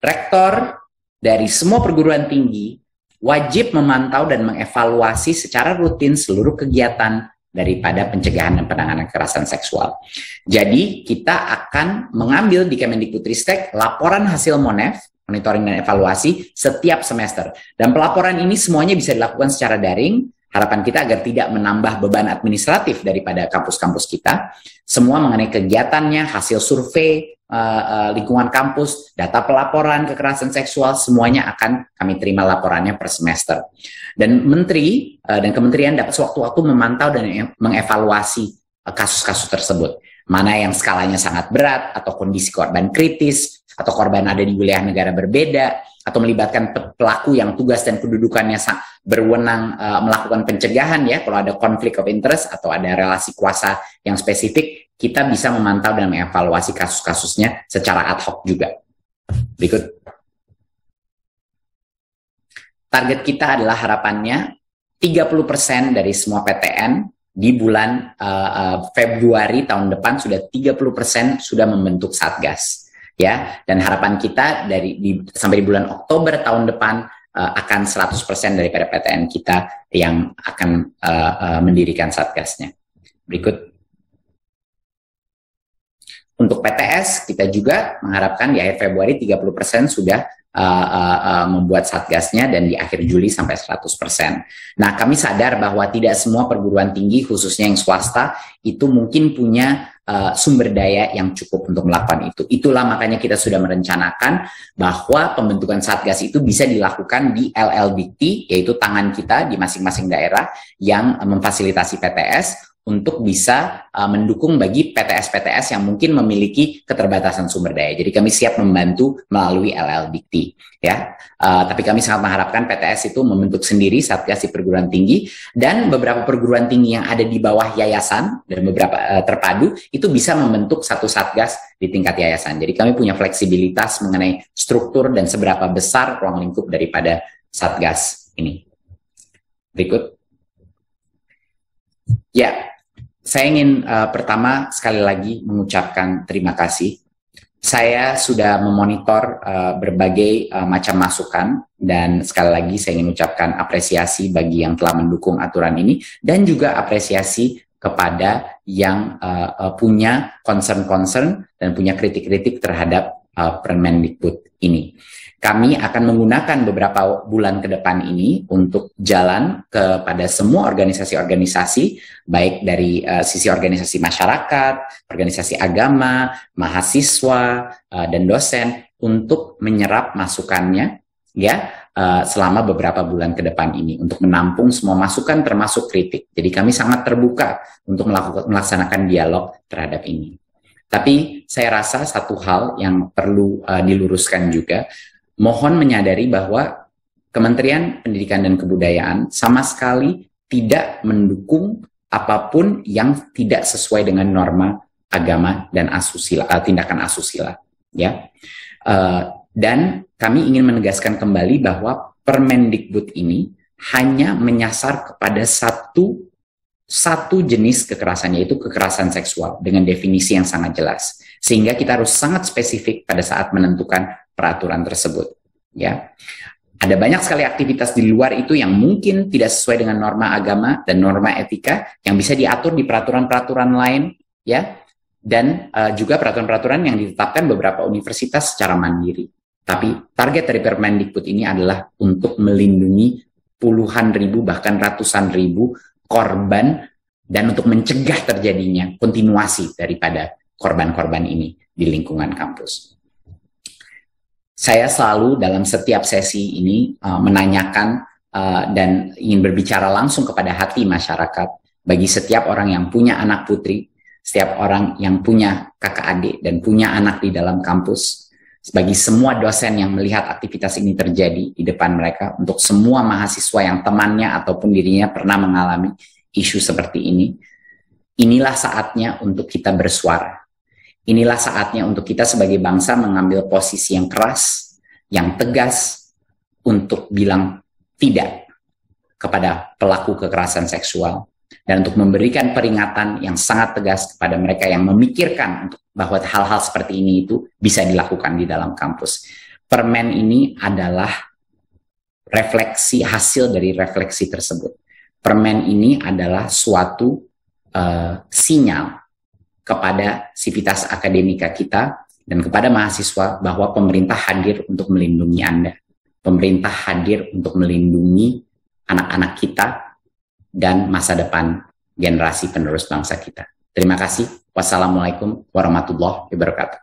Rektor dari semua perguruan tinggi wajib memantau dan mengevaluasi secara rutin seluruh kegiatan daripada pencegahan dan penanganan kekerasan seksual. Jadi kita akan mengambil di Kemendikbudristek laporan hasil MONEF, monitoring dan evaluasi, setiap semester. Dan pelaporan ini semuanya bisa dilakukan secara daring. Harapan kita agar tidak menambah beban administratif daripada kampus-kampus kita. Semua mengenai kegiatannya, hasil survei, lingkungan kampus, data pelaporan kekerasan seksual, semuanya akan kami terima laporannya per semester. Dan menteri dan kementerian dapat sewaktu-waktu memantau dan mengevaluasi kasus-kasus tersebut. Mana yang skalanya sangat berat, atau kondisi korban kritis, atau korban ada di wilayah negara berbeda, atau melibatkan pelaku yang tugas dan kedudukannya berwenang melakukan pencegahan, ya, kalau ada konflik of interest atau ada relasi kuasa yang spesifik, kita bisa memantau dan mengevaluasi kasus-kasusnya secara ad hoc juga. Berikut. Target kita adalah harapannya 30% dari semua PTN di bulan Februari tahun depan sudah 30% sudah membentuk Satgas, ya. Dan harapan kita sampai di bulan Oktober tahun depan akan 100% daripada PTN kita yang akan mendirikan Satgasnya. Berikut. Untuk PTS kita juga mengharapkan di akhir Februari 30% sudah membuat Satgasnya, dan di akhir Juli sampai 100%. Nah, kami sadar bahwa tidak semua perguruan tinggi, khususnya yang swasta, itu mungkin punya sumber daya yang cukup untuk melakukan itu. Itulah makanya kita sudah merencanakan bahwa pembentukan Satgas itu bisa dilakukan di LLDikti, yaitu tangan kita di masing-masing daerah yang memfasilitasi PTS, untuk bisa mendukung bagi PTS-PTS yang mungkin memiliki keterbatasan sumber daya. Jadi kami siap membantu melalui LLDikti, ya. Tapi kami sangat mengharapkan PTS itu membentuk sendiri satgas di perguruan tinggi, dan beberapa perguruan tinggi yang ada di bawah yayasan dan beberapa terpadu itu bisa membentuk satu satgas di tingkat yayasan. Jadi kami punya fleksibilitas mengenai struktur dan seberapa besar ruang lingkup daripada satgas ini. Berikut. Ya. Saya ingin pertama sekali lagi mengucapkan terima kasih. Saya sudah memonitor berbagai macam masukan, dan sekali lagi saya ingin ucapkan apresiasi bagi yang telah mendukung aturan ini, dan juga apresiasi kepada yang punya concern-concern dan punya kritik-kritik terhadap Permendikbud ini. Kami akan menggunakan beberapa bulan ke depan ini untuk jalan kepada semua organisasi-organisasi, baik dari sisi organisasi masyarakat, organisasi agama, mahasiswa, dan dosen, untuk menyerap masukannya, ya, selama beberapa bulan ke depan ini, untuk menampung semua masukan termasuk kritik. Jadi kami sangat terbuka untuk melaksanakan dialog terhadap ini. Tapi saya rasa satu hal yang perlu diluruskan juga, mohon menyadari bahwa Kementerian Pendidikan dan Kebudayaan sama sekali tidak mendukung apapun yang tidak sesuai dengan norma agama dan asusila, tindakan asusila, ya. Dan kami ingin menegaskan kembali bahwa Permendikbud ini hanya menyasar kepada satu jenis kekerasan, yaitu kekerasan seksual, dengan definisi yang sangat jelas. Sehingga kita harus sangat spesifik pada saat menentukan peraturan tersebut, ya. Ada banyak sekali aktivitas di luar itu yang mungkin tidak sesuai dengan norma agama dan norma etika yang bisa diatur di peraturan-peraturan lain, ya, dan juga peraturan-peraturan yang ditetapkan beberapa universitas secara mandiri. Tapi target dari Permendikbud ini adalah untuk melindungi puluhan ribu bahkan ratusan ribu korban, dan untuk mencegah terjadinya kontinuasi daripada korban-korban ini di lingkungan kampus. Saya selalu dalam setiap sesi ini menanyakan dan ingin berbicara langsung kepada hati masyarakat. Bagi setiap orang yang punya anak putri, setiap orang yang punya kakak adik dan punya anak di dalam kampus, bagi semua dosen yang melihat aktivitas ini terjadi di depan mereka, untuk semua mahasiswa yang temannya ataupun dirinya pernah mengalami isu seperti ini, inilah saatnya untuk kita bersuara. Inilah saatnya untuk kita sebagai bangsa mengambil posisi yang keras, yang tegas, untuk bilang tidak kepada pelaku kekerasan seksual, dan untuk memberikan peringatan yang sangat tegas kepada mereka yang memikirkan untuk bahwa hal-hal seperti ini itu bisa dilakukan di dalam kampus. Permen ini adalah refleksi, hasil dari refleksi tersebut. Permen ini adalah suatu sinyal kepada sivitas akademika kita dan kepada mahasiswa bahwa pemerintah hadir untuk melindungi Anda. Pemerintah hadir untuk melindungi anak-anak kita dan masa depan generasi penerus bangsa kita. Terima kasih. Wassalamualaikum warahmatullahi wabarakatuh.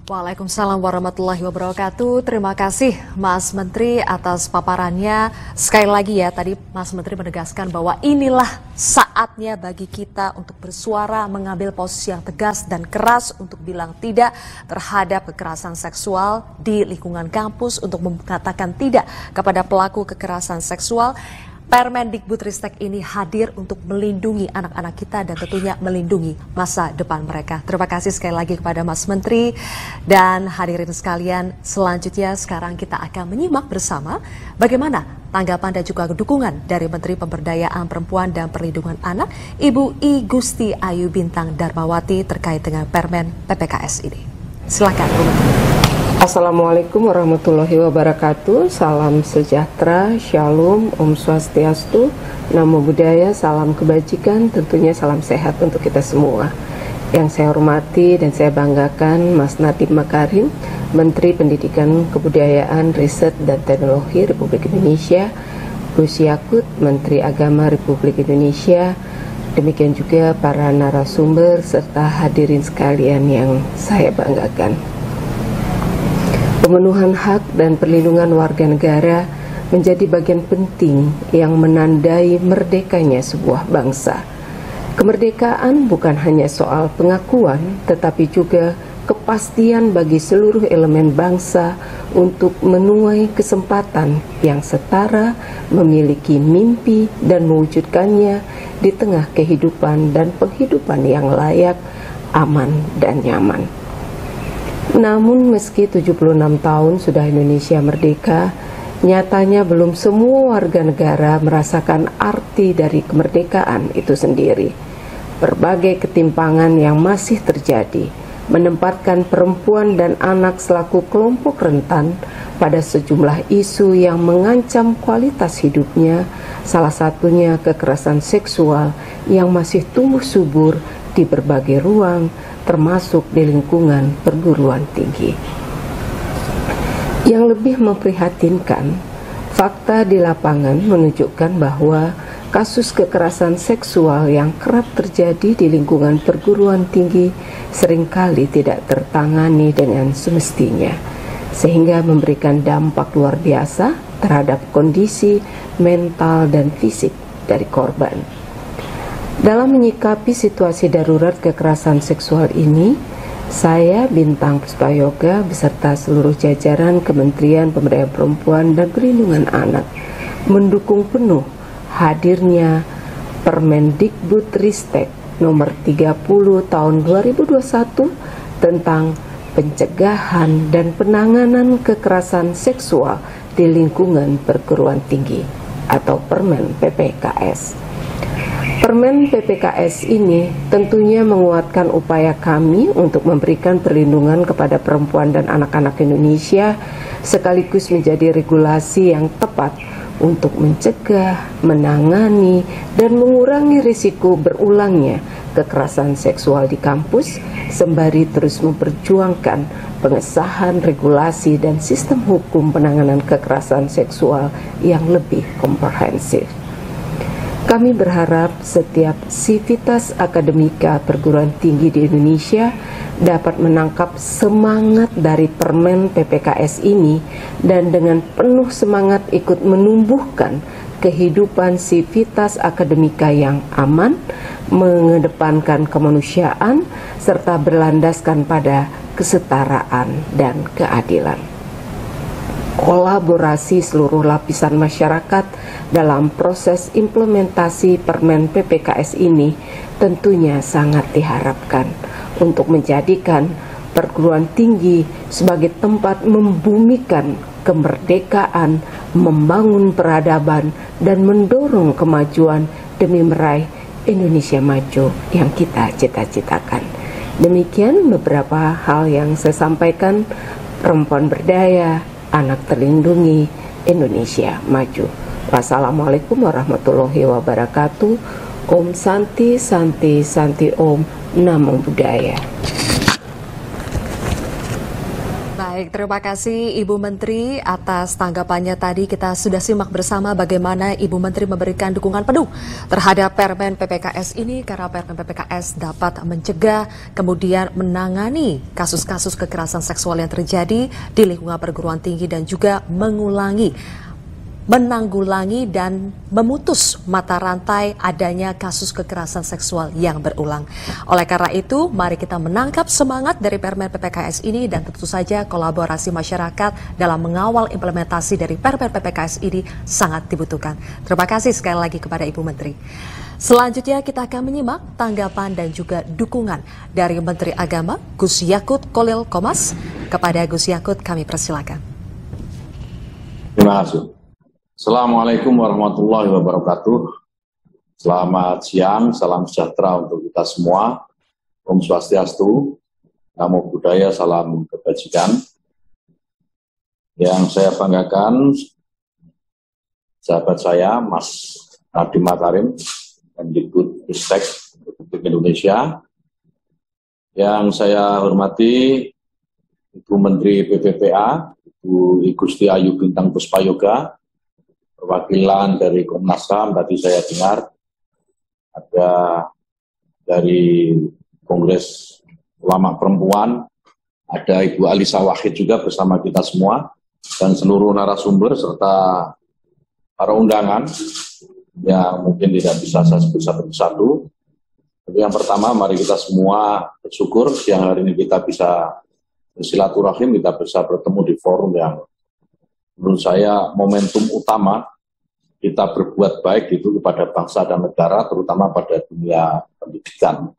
Waalaikumsalam warahmatullahi wabarakatuh. Terima kasih Mas Menteri atas paparannya. Sekali lagi ya, tadi Mas Menteri menegaskan bahwa inilah saatnya bagi kita untuk bersuara, mengambil posisi yang tegas dan keras untuk bilang tidak terhadap kekerasan seksual di lingkungan kampus, untuk mengatakan tidak kepada pelaku kekerasan seksual. Permendikbudristek ini hadir untuk melindungi anak-anak kita dan tentunya melindungi masa depan mereka. Terima kasih sekali lagi kepada Mas Menteri dan hadirin sekalian. Selanjutnya sekarang kita akan menyimak bersama bagaimana tanggapan dan juga dukungan dari Menteri Pemberdayaan Perempuan dan Perlindungan Anak, Ibu I Gusti Ayu Bintang Darbawati, terkait dengan Permen PPKS ini. Silakan Bu Menteri. Assalamualaikum warahmatullahi wabarakatuh. Salam sejahtera, shalom, om swastiastu, namo buddhaya, salam kebajikan, tentunya salam sehat untuk kita semua. Yang saya hormati dan saya banggakan Mas Nadiem Makarim, Menteri Pendidikan, Kebudayaan, Riset dan Teknologi Republik Indonesia, Gus Yakut, Menteri Agama Republik Indonesia, demikian juga para narasumber serta hadirin sekalian yang saya banggakan. Pemenuhan hak dan perlindungan warga negara menjadi bagian penting yang menandai merdekanya sebuah bangsa. Kemerdekaan bukan hanya soal pengakuan, tetapi juga kepastian bagi seluruh elemen bangsa untuk menuai kesempatan yang setara, memiliki mimpi dan mewujudkannya di tengah kehidupan dan penghidupan yang layak, aman dan nyaman. Namun meski 76 tahun sudah Indonesia merdeka, nyatanya belum semua warga negara merasakan arti dari kemerdekaan itu sendiri. Berbagai ketimpangan yang masih terjadi menempatkan perempuan dan anak selaku kelompok rentan pada sejumlah isu yang mengancam kualitas hidupnya, salah satunya kekerasan seksual yang masih tumbuh subur di berbagai ruang, termasuk di lingkungan perguruan tinggi. Yang lebih memprihatinkan, fakta di lapangan menunjukkan bahwa kasus kekerasan seksual yang kerap terjadi di lingkungan perguruan tinggi seringkali tidak tertangani dengan semestinya, sehingga memberikan dampak luar biasa terhadap kondisi mental dan fisik dari korban. Dalam menyikapi situasi darurat kekerasan seksual ini, saya, Bintang Puspayoga, beserta seluruh jajaran Kementerian Pemberdayaan Perempuan dan Perlindungan Anak mendukung penuh hadirnya Permendikbudristek nomor 30 tahun 2021 tentang pencegahan dan penanganan kekerasan seksual di lingkungan perguruan tinggi atau Permen PPKS. Permen PPKS ini tentunya menguatkan upaya kami untuk memberikan perlindungan kepada perempuan dan anak-anak Indonesia, sekaligus menjadi regulasi yang tepat untuk mencegah, menangani, dan mengurangi risiko berulangnya kekerasan seksual di kampus, sembari terus memperjuangkan pengesahan regulasi dan sistem hukum penanganan kekerasan seksual yang lebih komprehensif. Kami berharap setiap sivitas akademika perguruan tinggi di Indonesia dapat menangkap semangat dari Permen PPKS ini dan dengan penuh semangat ikut menumbuhkan kehidupan sivitas akademika yang aman, mengedepankan kemanusiaan, serta berlandaskan pada kesetaraan dan keadilan. Kolaborasi seluruh lapisan masyarakat dalam proses implementasi Permen PPKS ini tentunya sangat diharapkan untuk menjadikan perguruan tinggi sebagai tempat membumikan kemerdekaan, membangun peradaban, dan mendorong kemajuan demi meraih Indonesia maju yang kita cita-citakan. Demikian beberapa hal yang saya sampaikan. Perempuan berdaya, anak terlindungi, Indonesia maju. Wassalamualaikum warahmatullahi wabarakatuh. Om Santi, Santi, Santi Om. Namo Buddhaya. Baik, terima kasih Ibu Menteri atas tanggapannya tadi. Kita sudah simak bersama bagaimana Ibu Menteri memberikan dukungan penuh terhadap Permen PPKS ini, karena Permen PPKS dapat mencegah kemudian menangani kasus-kasus kekerasan seksual yang terjadi di lingkungan perguruan tinggi dan juga menanggulangi dan memutus mata rantai adanya kasus kekerasan seksual yang berulang. Oleh karena itu, mari kita menangkap semangat dari Permen PPKS ini dan tentu saja kolaborasi masyarakat dalam mengawal implementasi dari Permen PPKS ini sangat dibutuhkan. Terima kasih sekali lagi kepada Ibu Menteri. Selanjutnya kita akan menyimak tanggapan dan juga dukungan dari Menteri Agama Gus Yakut Kolil Komas. Kepada Gus Yakut kami persilakan. Terima kasih. Assalamualaikum warahmatullahi wabarakatuh. Selamat siang, salam sejahtera untuk kita semua. Om Swastiastu, Namo Buddhaya, salam kebajikan. Yang saya banggakan, sahabat saya, Mas Nadiem Makarim, Mendikbudristek Republik Indonesia. Yang saya hormati, Ibu Menteri PPPA, Ibu Igusti Ayu Bintang Puspayoga, perwakilan dari Komnas HAM. Tadi saya dengar ada dari Kongres Ulama Perempuan, ada Ibu Alisa Wahid juga bersama kita semua, dan seluruh narasumber serta para undangan yang mungkin tidak bisa saya sebut satu persatu. Tapi yang pertama, mari kita semua bersyukur siang hari ini kita bisa bersilaturahim, kita bisa bertemu di forum yang menurut saya momentum utama kita berbuat baik itu kepada bangsa dan negara, terutama pada dunia pendidikan.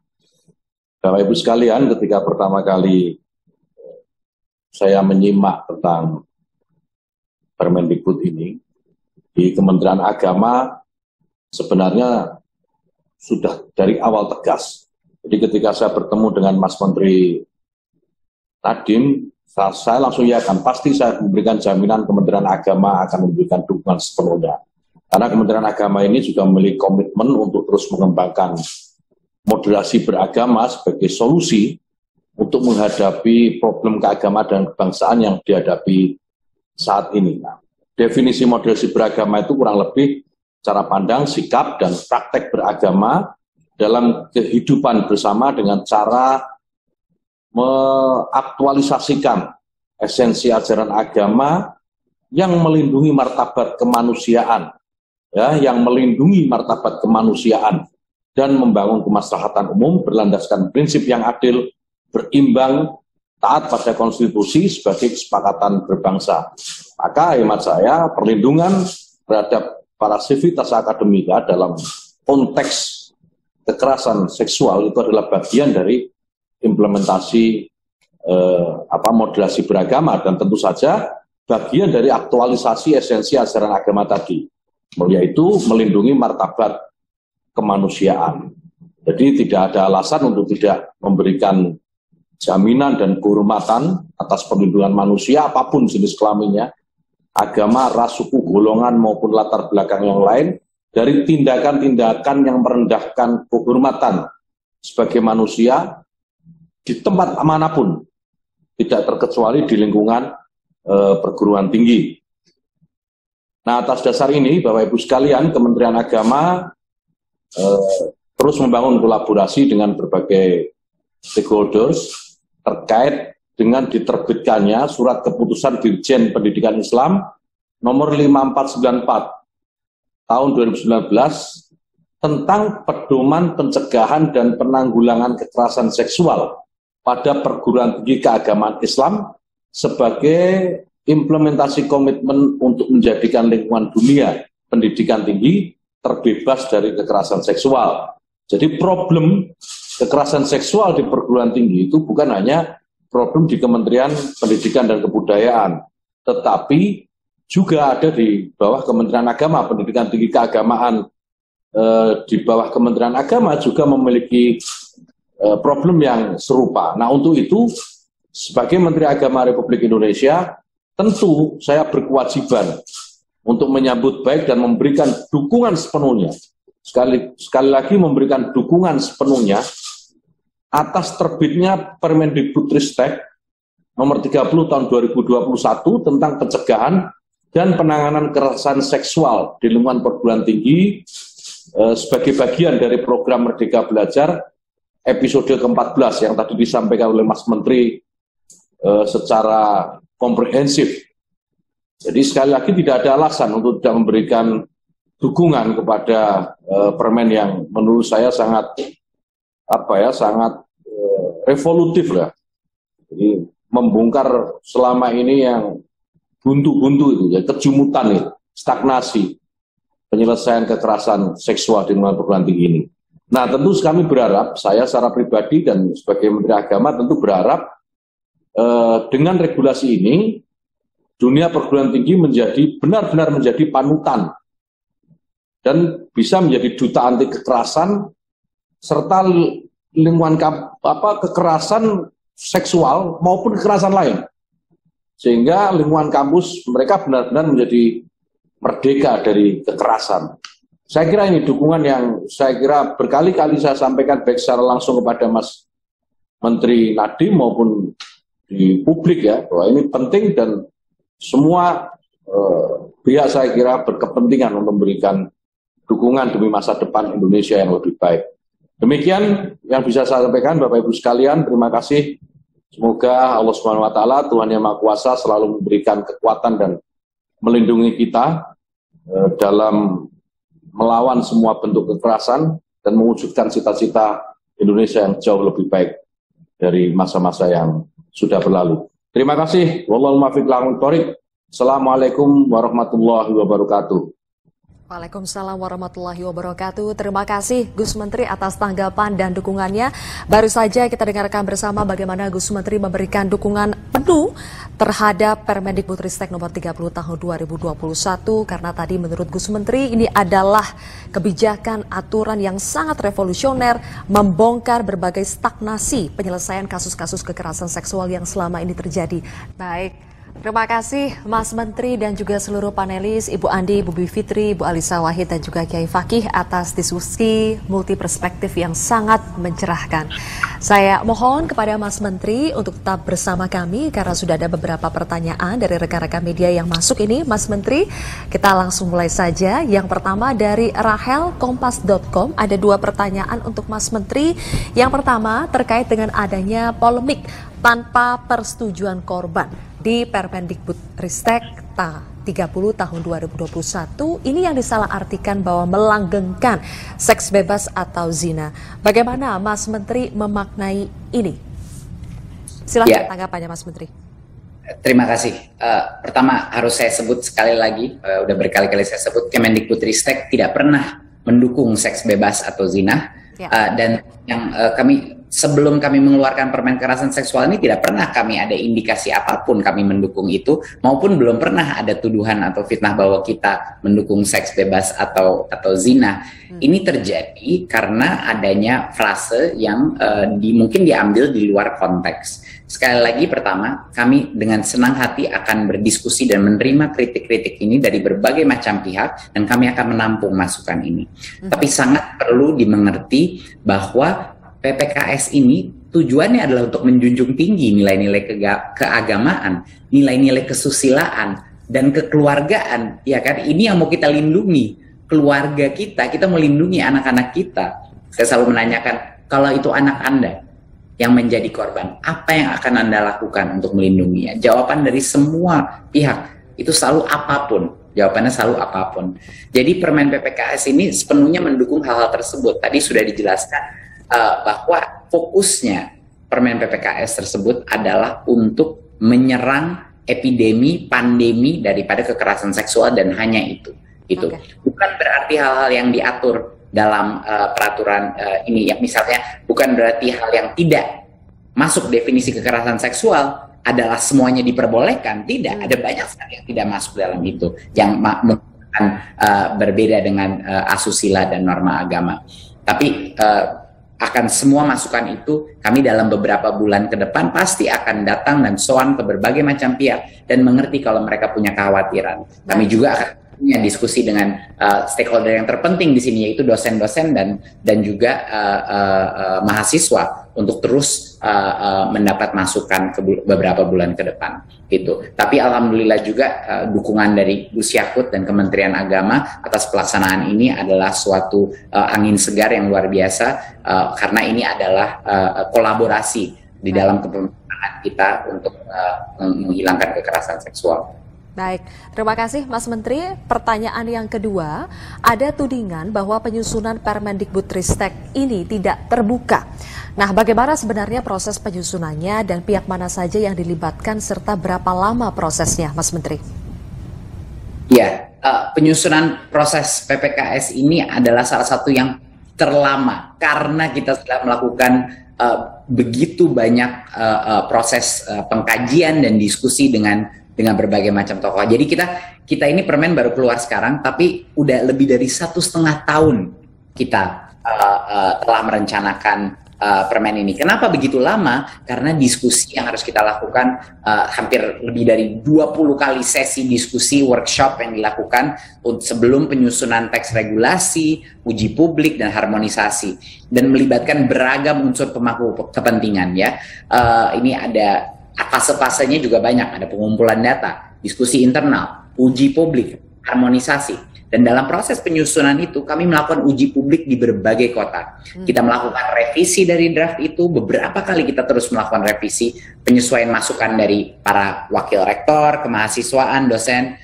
Bapak Ibu sekalian, ketika pertama kali saya menyimak tentang Permendikbud ini, di Kementerian Agama sebenarnya sudah dari awal tegas. Jadi ketika saya bertemu dengan Mas Menteri Nadiem, saya langsung yakin, pasti saya memberikan jaminan Kementerian Agama akan memberikan dukungan sepenuhnya. Karena Kementerian Agama ini juga memiliki komitmen untuk terus mengembangkan moderasi beragama sebagai solusi untuk menghadapi problem keagamaan dan kebangsaan yang dihadapi saat ini. Nah, definisi moderasi beragama itu kurang lebih cara pandang, sikap, dan praktek beragama dalam kehidupan bersama dengan cara mengaktualisasikan esensi ajaran agama yang melindungi martabat kemanusiaan, ya, yang melindungi martabat kemanusiaan dan membangun kemaslahatan umum berlandaskan prinsip yang adil, berimbang, taat pada konstitusi sebagai kesepakatan berbangsa. Maka hemat saya, perlindungan terhadap para sivitas akademika dalam konteks kekerasan seksual itu adalah bagian dari implementasi moderasi beragama, dan tentu saja bagian dari aktualisasi esensi ajaran agama tadi, yaitu melindungi martabat kemanusiaan. Jadi tidak ada alasan untuk tidak memberikan jaminan dan kehormatan atas perlindungan manusia apapun jenis kelaminnya, agama, ras, suku, golongan maupun latar belakang yang lain, dari tindakan-tindakan yang merendahkan kehormatan sebagai manusia di tempat manapun, tidak terkecuali di lingkungan perguruan tinggi. Nah, atas dasar ini, Bapak Ibu sekalian, Kementerian Agama terus membangun kolaborasi dengan berbagai stakeholders terkait dengan diterbitkannya Surat Keputusan Dirjen Pendidikan Islam nomor 5494 tahun 2019 tentang pedoman pencegahan dan penanggulangan kekerasan seksual pada perguruan tinggi keagamaan Islam sebagai implementasi komitmen untuk menjadikan lingkungan dunia pendidikan tinggi terbebas dari kekerasan seksual. Jadi problem kekerasan seksual di perguruan tinggi itu bukan hanya problem di Kementerian Pendidikan dan Kebudayaan, tetapi juga ada di bawah Kementerian Agama. Pendidikan tinggi keagamaan di bawah Kementerian Agama juga memiliki problem yang serupa. Nah, untuk itu sebagai Menteri Agama Republik Indonesia, tentu saya berkewajiban untuk menyambut baik dan memberikan dukungan sepenuhnya. Sekali lagi memberikan dukungan sepenuhnya atas terbitnya Permendikbudristek nomor 30 tahun 2021 tentang pencegahan dan penanganan kekerasan seksual di lingkungan perguruan tinggi sebagai bagian dari program Merdeka Belajar episode ke-14 yang tadi disampaikan oleh Mas Menteri secara komprehensif. Jadi sekali lagi tidak ada alasan untuk tidak memberikan dukungan kepada permen yang menurut saya sangat revolutif lah. Jadi membongkar selama ini yang buntu-buntu itu, ya, kejumutan itu, stagnasi penyelesaian kekerasan seksual di lingkungan perguruan tinggi ini. Nah, tentu kami berharap, saya secara pribadi dan sebagai Menteri Agama tentu berharap dengan regulasi ini dunia perguruan tinggi benar-benar menjadi panutan dan bisa menjadi duta anti kekerasan serta lingkungan kekerasan seksual maupun kekerasan lain, sehingga lingkungan kampus mereka benar-benar menjadi merdeka dari kekerasan. Saya kira ini dukungan yang saya kira berkali-kali saya sampaikan baik secara langsung kepada Mas Menteri Nadiem maupun di publik, ya, bahwa ini penting dan semua pihak saya kira berkepentingan untuk memberikan dukungan demi masa depan Indonesia yang lebih baik. Demikian yang bisa saya sampaikan, Bapak Ibu sekalian. Terima kasih. Semoga Allah SWT, Tuhan Yang Maha Kuasa, selalu memberikan kekuatan dan melindungi kita dalam melawan semua bentuk kekerasan dan mewujudkan cita-cita Indonesia yang jauh lebih baik dari masa-masa yang sudah berlalu. Terima kasih. Wallahul muwaffiq ila aqwamit thoriq. Assalamualaikum warahmatullahi wabarakatuh. Waalaikumsalam warahmatullahi wabarakatuh. Terima kasih Gus Menteri atas tanggapan dan dukungannya. Baru saja kita dengarkan bersama bagaimana Gus Menteri memberikan dukungan penuh terhadap Permendikbudristek nomor 30 tahun 2021 karena tadi menurut Gus Menteri ini adalah kebijakan aturan yang sangat revolusioner membongkar berbagai stagnasi penyelesaian kasus-kasus kekerasan seksual yang selama ini terjadi. Baik. Terima kasih Mas Menteri dan juga seluruh panelis, Ibu Andi, Ibu Bivitri, Ibu Alisa Wahid dan juga Kiai Fakih atas diskusi multi perspektif yang sangat mencerahkan. Saya mohon kepada Mas Menteri untuk tetap bersama kami karena sudah ada beberapa pertanyaan dari rekan-rekan media yang masuk ini. Mas Menteri, kita langsung mulai saja. Yang pertama dari Rahel, Kompas.com, ada 2 pertanyaan untuk Mas Menteri. Yang pertama terkait dengan adanya polemik tanpa persetujuan korban di Permendikbudristek 30 tahun 2021 ini yang disalahartikan bahwa melanggengkan seks bebas atau zina. Bagaimana Mas Menteri memaknai ini? Silahkan tanggapannya Mas Menteri. Terima kasih. Pertama harus saya sebut sekali lagi, udah berkali-kali saya sebut, Kemendikbudristek tidak pernah mendukung seks bebas atau zina. Dan yang sebelum kami mengeluarkan permen kekerasan seksual ini tidak pernah kami ada indikasi apapun kami mendukung itu, maupun belum pernah ada tuduhan atau fitnah bahwa kita mendukung seks bebas atau zina. Ini terjadi karena adanya frase yang mungkin diambil di luar konteks. Sekali lagi, pertama, kami dengan senang hati akan berdiskusi dan menerima kritik-kritik ini dari berbagai macam pihak, dan kami akan menampung masukan ini. Tapi sangat perlu dimengerti bahwa PPKS ini tujuannya adalah untuk menjunjung tinggi nilai-nilai keagamaan, nilai-nilai kesusilaan, dan kekeluargaan. Ya kan, ini yang mau kita lindungi, keluarga kita mau lindungi anak-anak kita. Saya selalu menanyakan, kalau itu anak Anda yang menjadi korban, apa yang akan Anda lakukan untuk melindunginya? Jawaban dari semua pihak itu selalu apapun. Jawabannya selalu apapun. Jadi permen PPKS ini sepenuhnya mendukung hal-hal tersebut. Tadi sudah dijelaskan bahwa fokusnya permen PPKS tersebut adalah untuk menyerang epidemi, pandemi daripada kekerasan seksual, dan hanya itu. Bukan berarti hal-hal yang diatur dalam peraturan ini, ya, misalnya bukan berarti hal yang tidak masuk definisi kekerasan seksual adalah semuanya diperbolehkan. Tidak, ada banyak hal yang tidak masuk dalam itu, yang berbeda dengan asusila dan norma agama. Tapi akan semua masukan itu kami dalam beberapa bulan ke depan pasti akan datang dan soan ke berbagai macam pihak dan mengerti kalau mereka punya kekhawatiran. Kami juga akan punya diskusi dengan stakeholder yang terpenting di sini, yaitu dosen-dosen dan juga mahasiswa untuk terus mendapat masukan ke beberapa bulan ke depan gitu. Tapi alhamdulillah juga dukungan dari Gus Yakut dan Kementerian Agama atas pelaksanaan ini adalah suatu angin segar yang luar biasa, karena ini adalah kolaborasi di dalam kepemimpinan kita untuk menghilangkan kekerasan seksual. Baik, terima kasih Mas Menteri. Pertanyaan yang kedua, ada tudingan bahwa penyusunan Permendikbudristek ini tidak terbuka. Nah, bagaimana sebenarnya proses penyusunannya dan pihak mana saja yang dilibatkan serta berapa lama prosesnya, Mas Menteri? Ya, penyusunan proses PPKS ini adalah salah satu yang terlama karena kita sudah melakukan begitu banyak proses pengkajian dan diskusi dengan berbagai macam tokoh. Jadi kita ini permen baru keluar sekarang, tapi udah lebih dari 1,5 tahun kita telah merencanakan permen ini. Kenapa begitu lama? Karena diskusi yang harus kita lakukan, hampir lebih dari 20 kali sesi diskusi workshop yang dilakukan sebelum penyusunan teks regulasi, uji publik, dan harmonisasi, dan melibatkan beragam unsur pemangku kepentingan. Ya, ini ada fase-fasenya juga banyak, ada pengumpulan data, diskusi internal, uji publik, harmonisasi. Dan dalam proses penyusunan itu kami melakukan uji publik di berbagai kota. Kita melakukan revisi dari draft itu, beberapa kali kita terus melakukan revisi, penyesuaian masukan dari para wakil rektor, kemahasiswaan, dosen,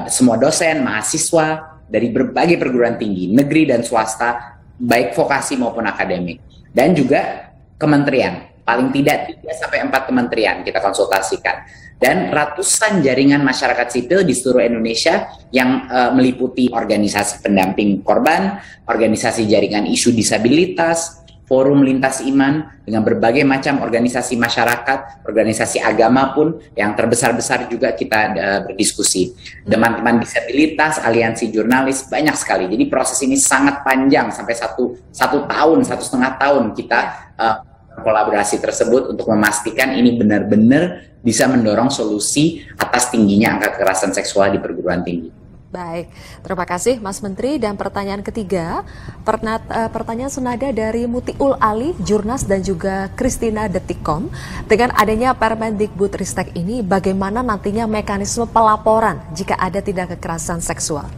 semua dosen, mahasiswa dari berbagai perguruan tinggi, negeri dan swasta, baik vokasi maupun akademik. Dan juga kementerian, paling tidak 3-4 kementerian kita konsultasikan. Dan ratusan jaringan masyarakat sipil di seluruh Indonesia yang meliputi organisasi pendamping korban, organisasi jaringan isu disabilitas, forum lintas iman, dengan berbagai macam organisasi masyarakat, organisasi agama pun yang terbesar-besar juga kita berdiskusi. Teman-teman disabilitas, aliansi jurnalis, banyak sekali. Jadi proses ini sangat panjang, sampai 1,5 tahun kita kolaborasi tersebut untuk memastikan ini benar-benar bisa mendorong solusi atas tingginya angka kekerasan seksual di perguruan tinggi. Baik, terima kasih Mas Menteri. Dan pertanyaan ketiga, pertanyaan senada dari Mutiul Ali, Jurnas dan juga Kristina Detikkom. Dengan adanya Permendikbudristek ini, bagaimana nantinya mekanisme pelaporan jika ada tindak kekerasan seksual?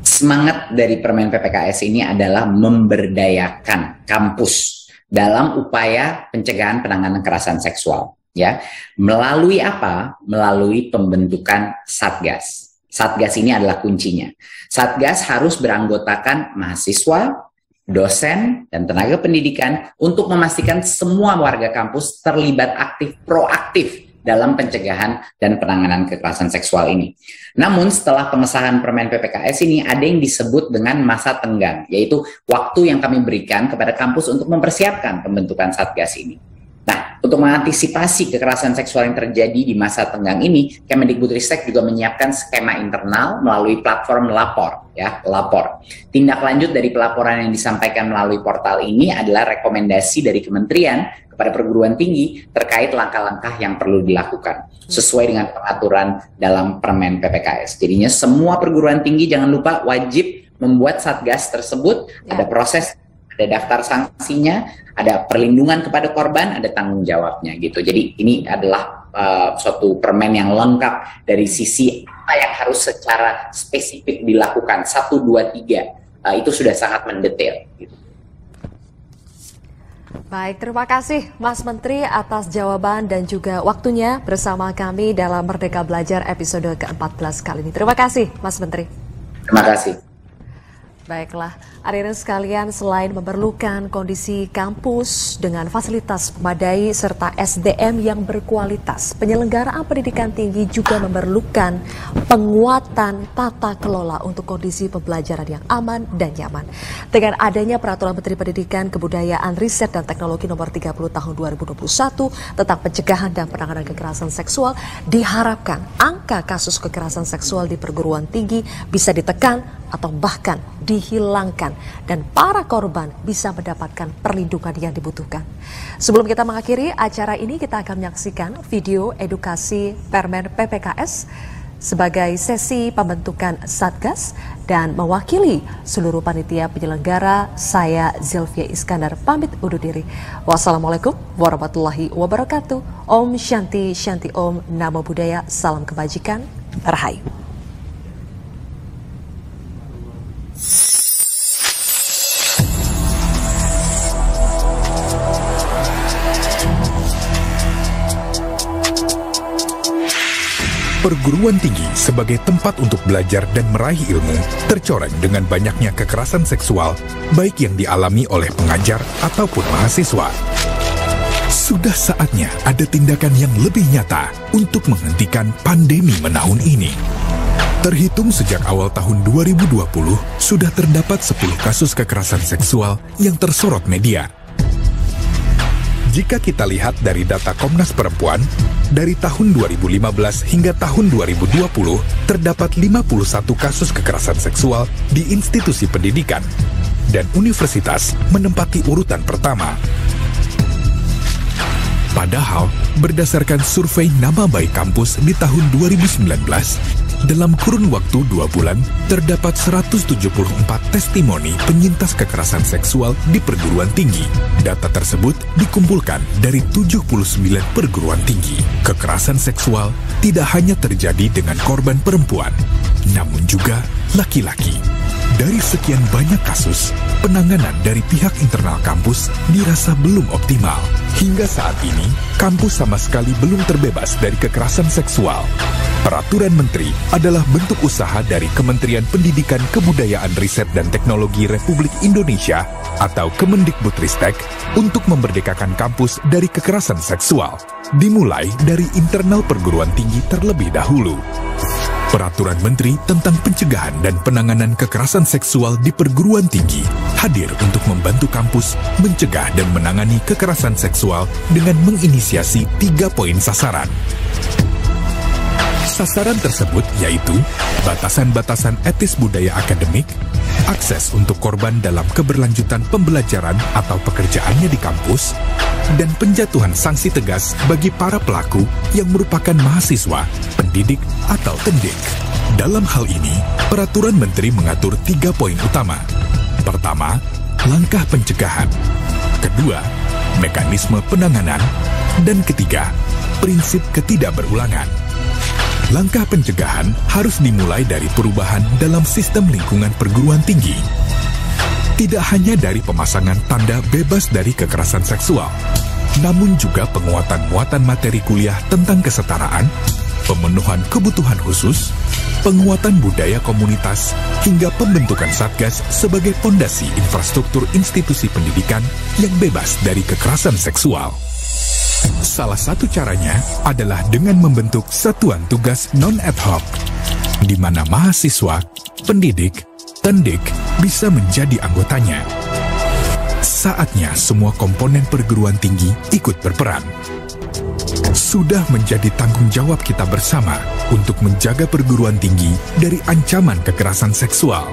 Semangat dari Permen PPKS ini adalah memberdayakan kampus dalam upaya pencegahan penanganan kekerasan seksual. Ya, melalui apa? Melalui pembentukan Satgas. Satgas ini adalah kuncinya. Satgas harus beranggotakan mahasiswa, dosen, dan tenaga pendidikan untuk memastikan semua warga kampus terlibat aktif, proaktif dalam pencegahan dan penanganan kekerasan seksual ini. Namun setelah pengesahan Permen PPKS ini ada yang disebut dengan masa tenggang, yaitu waktu yang kami berikan kepada kampus untuk mempersiapkan pembentukan Satgas ini. Nah, untuk mengantisipasi kekerasan seksual yang terjadi di masa tenggang ini, Kemendikbudristek juga menyiapkan skema internal melalui platform Lapor, ya, Lapor. Tindak lanjut dari pelaporan yang disampaikan melalui portal ini adalah rekomendasi dari kementerian kepada perguruan tinggi terkait langkah-langkah yang perlu dilakukan sesuai dengan pengaturan dalam Permen PPKS. Jadinya semua perguruan tinggi jangan lupa wajib membuat Satgas tersebut, ada proses, ada daftar sanksinya, ada perlindungan kepada korban, ada tanggung jawabnya gitu. Jadi ini adalah suatu permen yang lengkap dari sisi apa yang harus secara spesifik dilakukan. 1, 2, 3 itu sudah sangat mendetail. Gitu. Baik, terima kasih Mas Menteri atas jawaban dan juga waktunya bersama kami dalam Merdeka Belajar episode ke-14 kali ini. Terima kasih Mas Menteri. Terima kasih. Baiklah, hadirin sekalian, selain memerlukan kondisi kampus dengan fasilitas memadai serta SDM yang berkualitas, penyelenggaraan pendidikan tinggi juga memerlukan penguatan tata kelola untuk kondisi pembelajaran yang aman dan nyaman. Dengan adanya Peraturan Menteri Pendidikan, Kebudayaan, Riset dan Teknologi Nomor 30 Tahun 2021 tentang pencegahan dan penanganan kekerasan seksual, diharapkan angka kasus kekerasan seksual di perguruan tinggi bisa ditekan atau bahkan dihilangkan dan para korban bisa mendapatkan perlindungan yang dibutuhkan. Sebelum kita mengakhiri acara ini, kita akan menyaksikan video edukasi Permen PPKS sebagai sesi pembentukan Satgas, dan mewakili seluruh panitia penyelenggara, saya Zilvia Iskandar pamit undur diri. Wassalamualaikum warahmatullahi wabarakatuh. Om Shanti Shanti Om, Namo Buddhaya, salam kebajikan, Rahayu. Perguruan tinggi sebagai tempat untuk belajar dan meraih ilmu tercoreng dengan banyaknya kekerasan seksual, baik yang dialami oleh pengajar ataupun mahasiswa. Sudah saatnya ada tindakan yang lebih nyata untuk menghentikan pandemi menahun ini. Terhitung sejak awal tahun 2020, sudah terdapat 10 kasus kekerasan seksual yang tersorot media. Jika kita lihat dari data Komnas Perempuan, dari tahun 2015 hingga tahun 2020, terdapat 51 kasus kekerasan seksual di institusi pendidikan, dan universitas menempati urutan pertama. Padahal, berdasarkan survei Nama Baik Kampus di tahun 2019, dalam kurun waktu 2 bulan, terdapat 174 testimoni penyintas kekerasan seksual di perguruan tinggi. Data tersebut dikumpulkan dari 79 perguruan tinggi. Kekerasan seksual tidak hanya terjadi dengan korban perempuan, namun juga laki-laki. Dari sekian banyak kasus, penanganan dari pihak internal kampus dirasa belum optimal. Hingga saat ini, kampus sama sekali belum terbebas dari kekerasan seksual. Peraturan Menteri adalah bentuk usaha dari Kementerian Pendidikan, Kebudayaan, Riset dan Teknologi Republik Indonesia atau Kemendikbudristek untuk memerdekakan kampus dari kekerasan seksual, dimulai dari internal perguruan tinggi terlebih dahulu. Peraturan Menteri tentang pencegahan dan penanganan kekerasan seksual di perguruan tinggi hadir untuk membantu kampus mencegah dan menangani kekerasan seksual dengan menginisiasi 3 poin sasaran. Sasaran tersebut yaitu batasan-batasan etis budaya akademik, akses untuk korban dalam keberlanjutan pembelajaran atau pekerjaannya di kampus, dan penjatuhan sanksi tegas bagi para pelaku yang merupakan mahasiswa, pendidik, atau tendik. Dalam hal ini, Peraturan Menteri mengatur 3 poin utama. Pertama, langkah pencegahan. Kedua, mekanisme penanganan. Dan ketiga, prinsip ketidakberulangan. Langkah pencegahan harus dimulai dari perubahan dalam sistem lingkungan perguruan tinggi. Tidak hanya dari pemasangan tanda bebas dari kekerasan seksual, namun juga penguatan muatan materi kuliah tentang kesetaraan, pemenuhan kebutuhan khusus, penguatan budaya komunitas, hingga pembentukan Satgas sebagai fondasi infrastruktur institusi pendidikan yang bebas dari kekerasan seksual. Salah satu caranya adalah dengan membentuk satuan tugas non-ad hoc, di mana mahasiswa, pendidik, tendik bisa menjadi anggotanya. Saatnya semua komponen perguruan tinggi ikut berperan. Sudah menjadi tanggung jawab kita bersama untuk menjaga perguruan tinggi dari ancaman kekerasan seksual.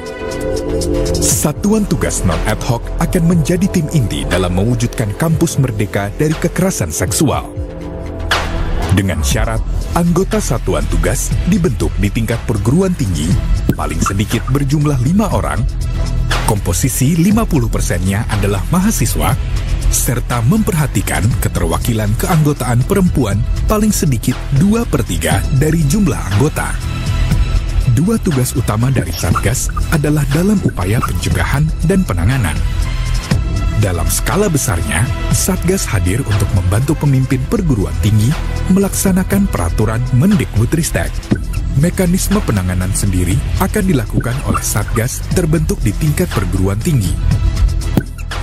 Satuan tugas non-ad hoc akan menjadi tim inti dalam mewujudkan kampus merdeka dari kekerasan seksual. Dengan syarat, anggota satuan tugas dibentuk di tingkat perguruan tinggi, paling sedikit berjumlah 5 orang, komposisi 50%-nya adalah mahasiswa, serta memperhatikan keterwakilan keanggotaan perempuan paling sedikit 2/3 dari jumlah anggota. 2 tugas utama dari Satgas adalah dalam upaya pencegahan dan penanganan. Dalam skala besarnya, Satgas hadir untuk membantu pemimpin perguruan tinggi melaksanakan peraturan Mendikbudristek. Mekanisme penanganan sendiri akan dilakukan oleh Satgas terbentuk di tingkat perguruan tinggi.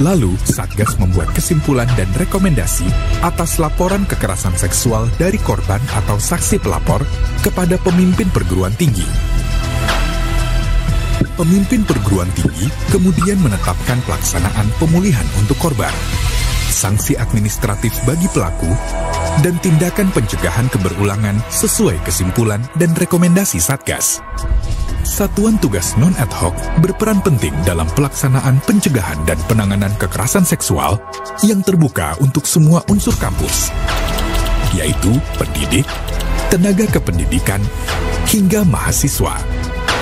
Lalu, Satgas membuat kesimpulan dan rekomendasi atas laporan kekerasan seksual dari korban atau saksi pelapor kepada pemimpin perguruan tinggi. Pemimpin perguruan tinggi kemudian menetapkan pelaksanaan pemulihan untuk korban, sanksi administratif bagi pelaku, dan tindakan pencegahan keberulangan sesuai kesimpulan dan rekomendasi Satgas. Satuan tugas non-ad hoc berperan penting dalam pelaksanaan pencegahan dan penanganan kekerasan seksual yang terbuka untuk semua unsur kampus, yaitu pendidik, tenaga kependidikan, hingga mahasiswa.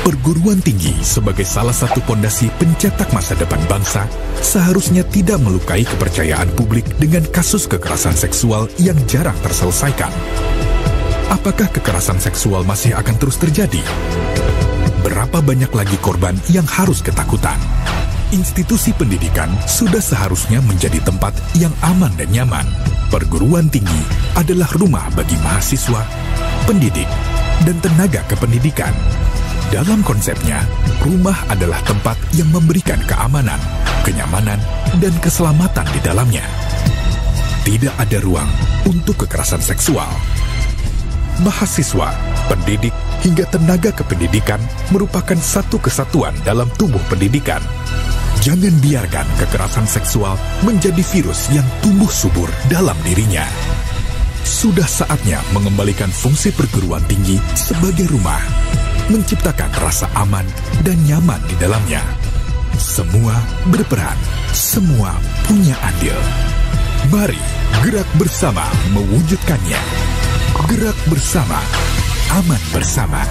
Perguruan tinggi sebagai salah satu pondasi pencetak masa depan bangsa seharusnya tidak melukai kepercayaan publik dengan kasus kekerasan seksual yang jarang terselesaikan. Apakah kekerasan seksual masih akan terus terjadi? Berapa banyak lagi korban yang harus ketakutan? Institusi pendidikan sudah seharusnya menjadi tempat yang aman dan nyaman. Perguruan tinggi adalah rumah bagi mahasiswa, pendidik, dan tenaga kependidikan. Dalam konsepnya, rumah adalah tempat yang memberikan keamanan, kenyamanan, dan keselamatan di dalamnya. Tidak ada ruang untuk kekerasan seksual. Mahasiswa, pendidik, hingga tenaga kependidikan merupakan satu kesatuan dalam tubuh pendidikan. Jangan biarkan kekerasan seksual menjadi virus yang tumbuh subur dalam dirinya. Sudah saatnya mengembalikan fungsi perguruan tinggi sebagai rumah, menciptakan rasa aman dan nyaman di dalamnya. Semua berperan, semua punya andil. Mari gerak bersama mewujudkannya. Gerak bersama, aman bersama.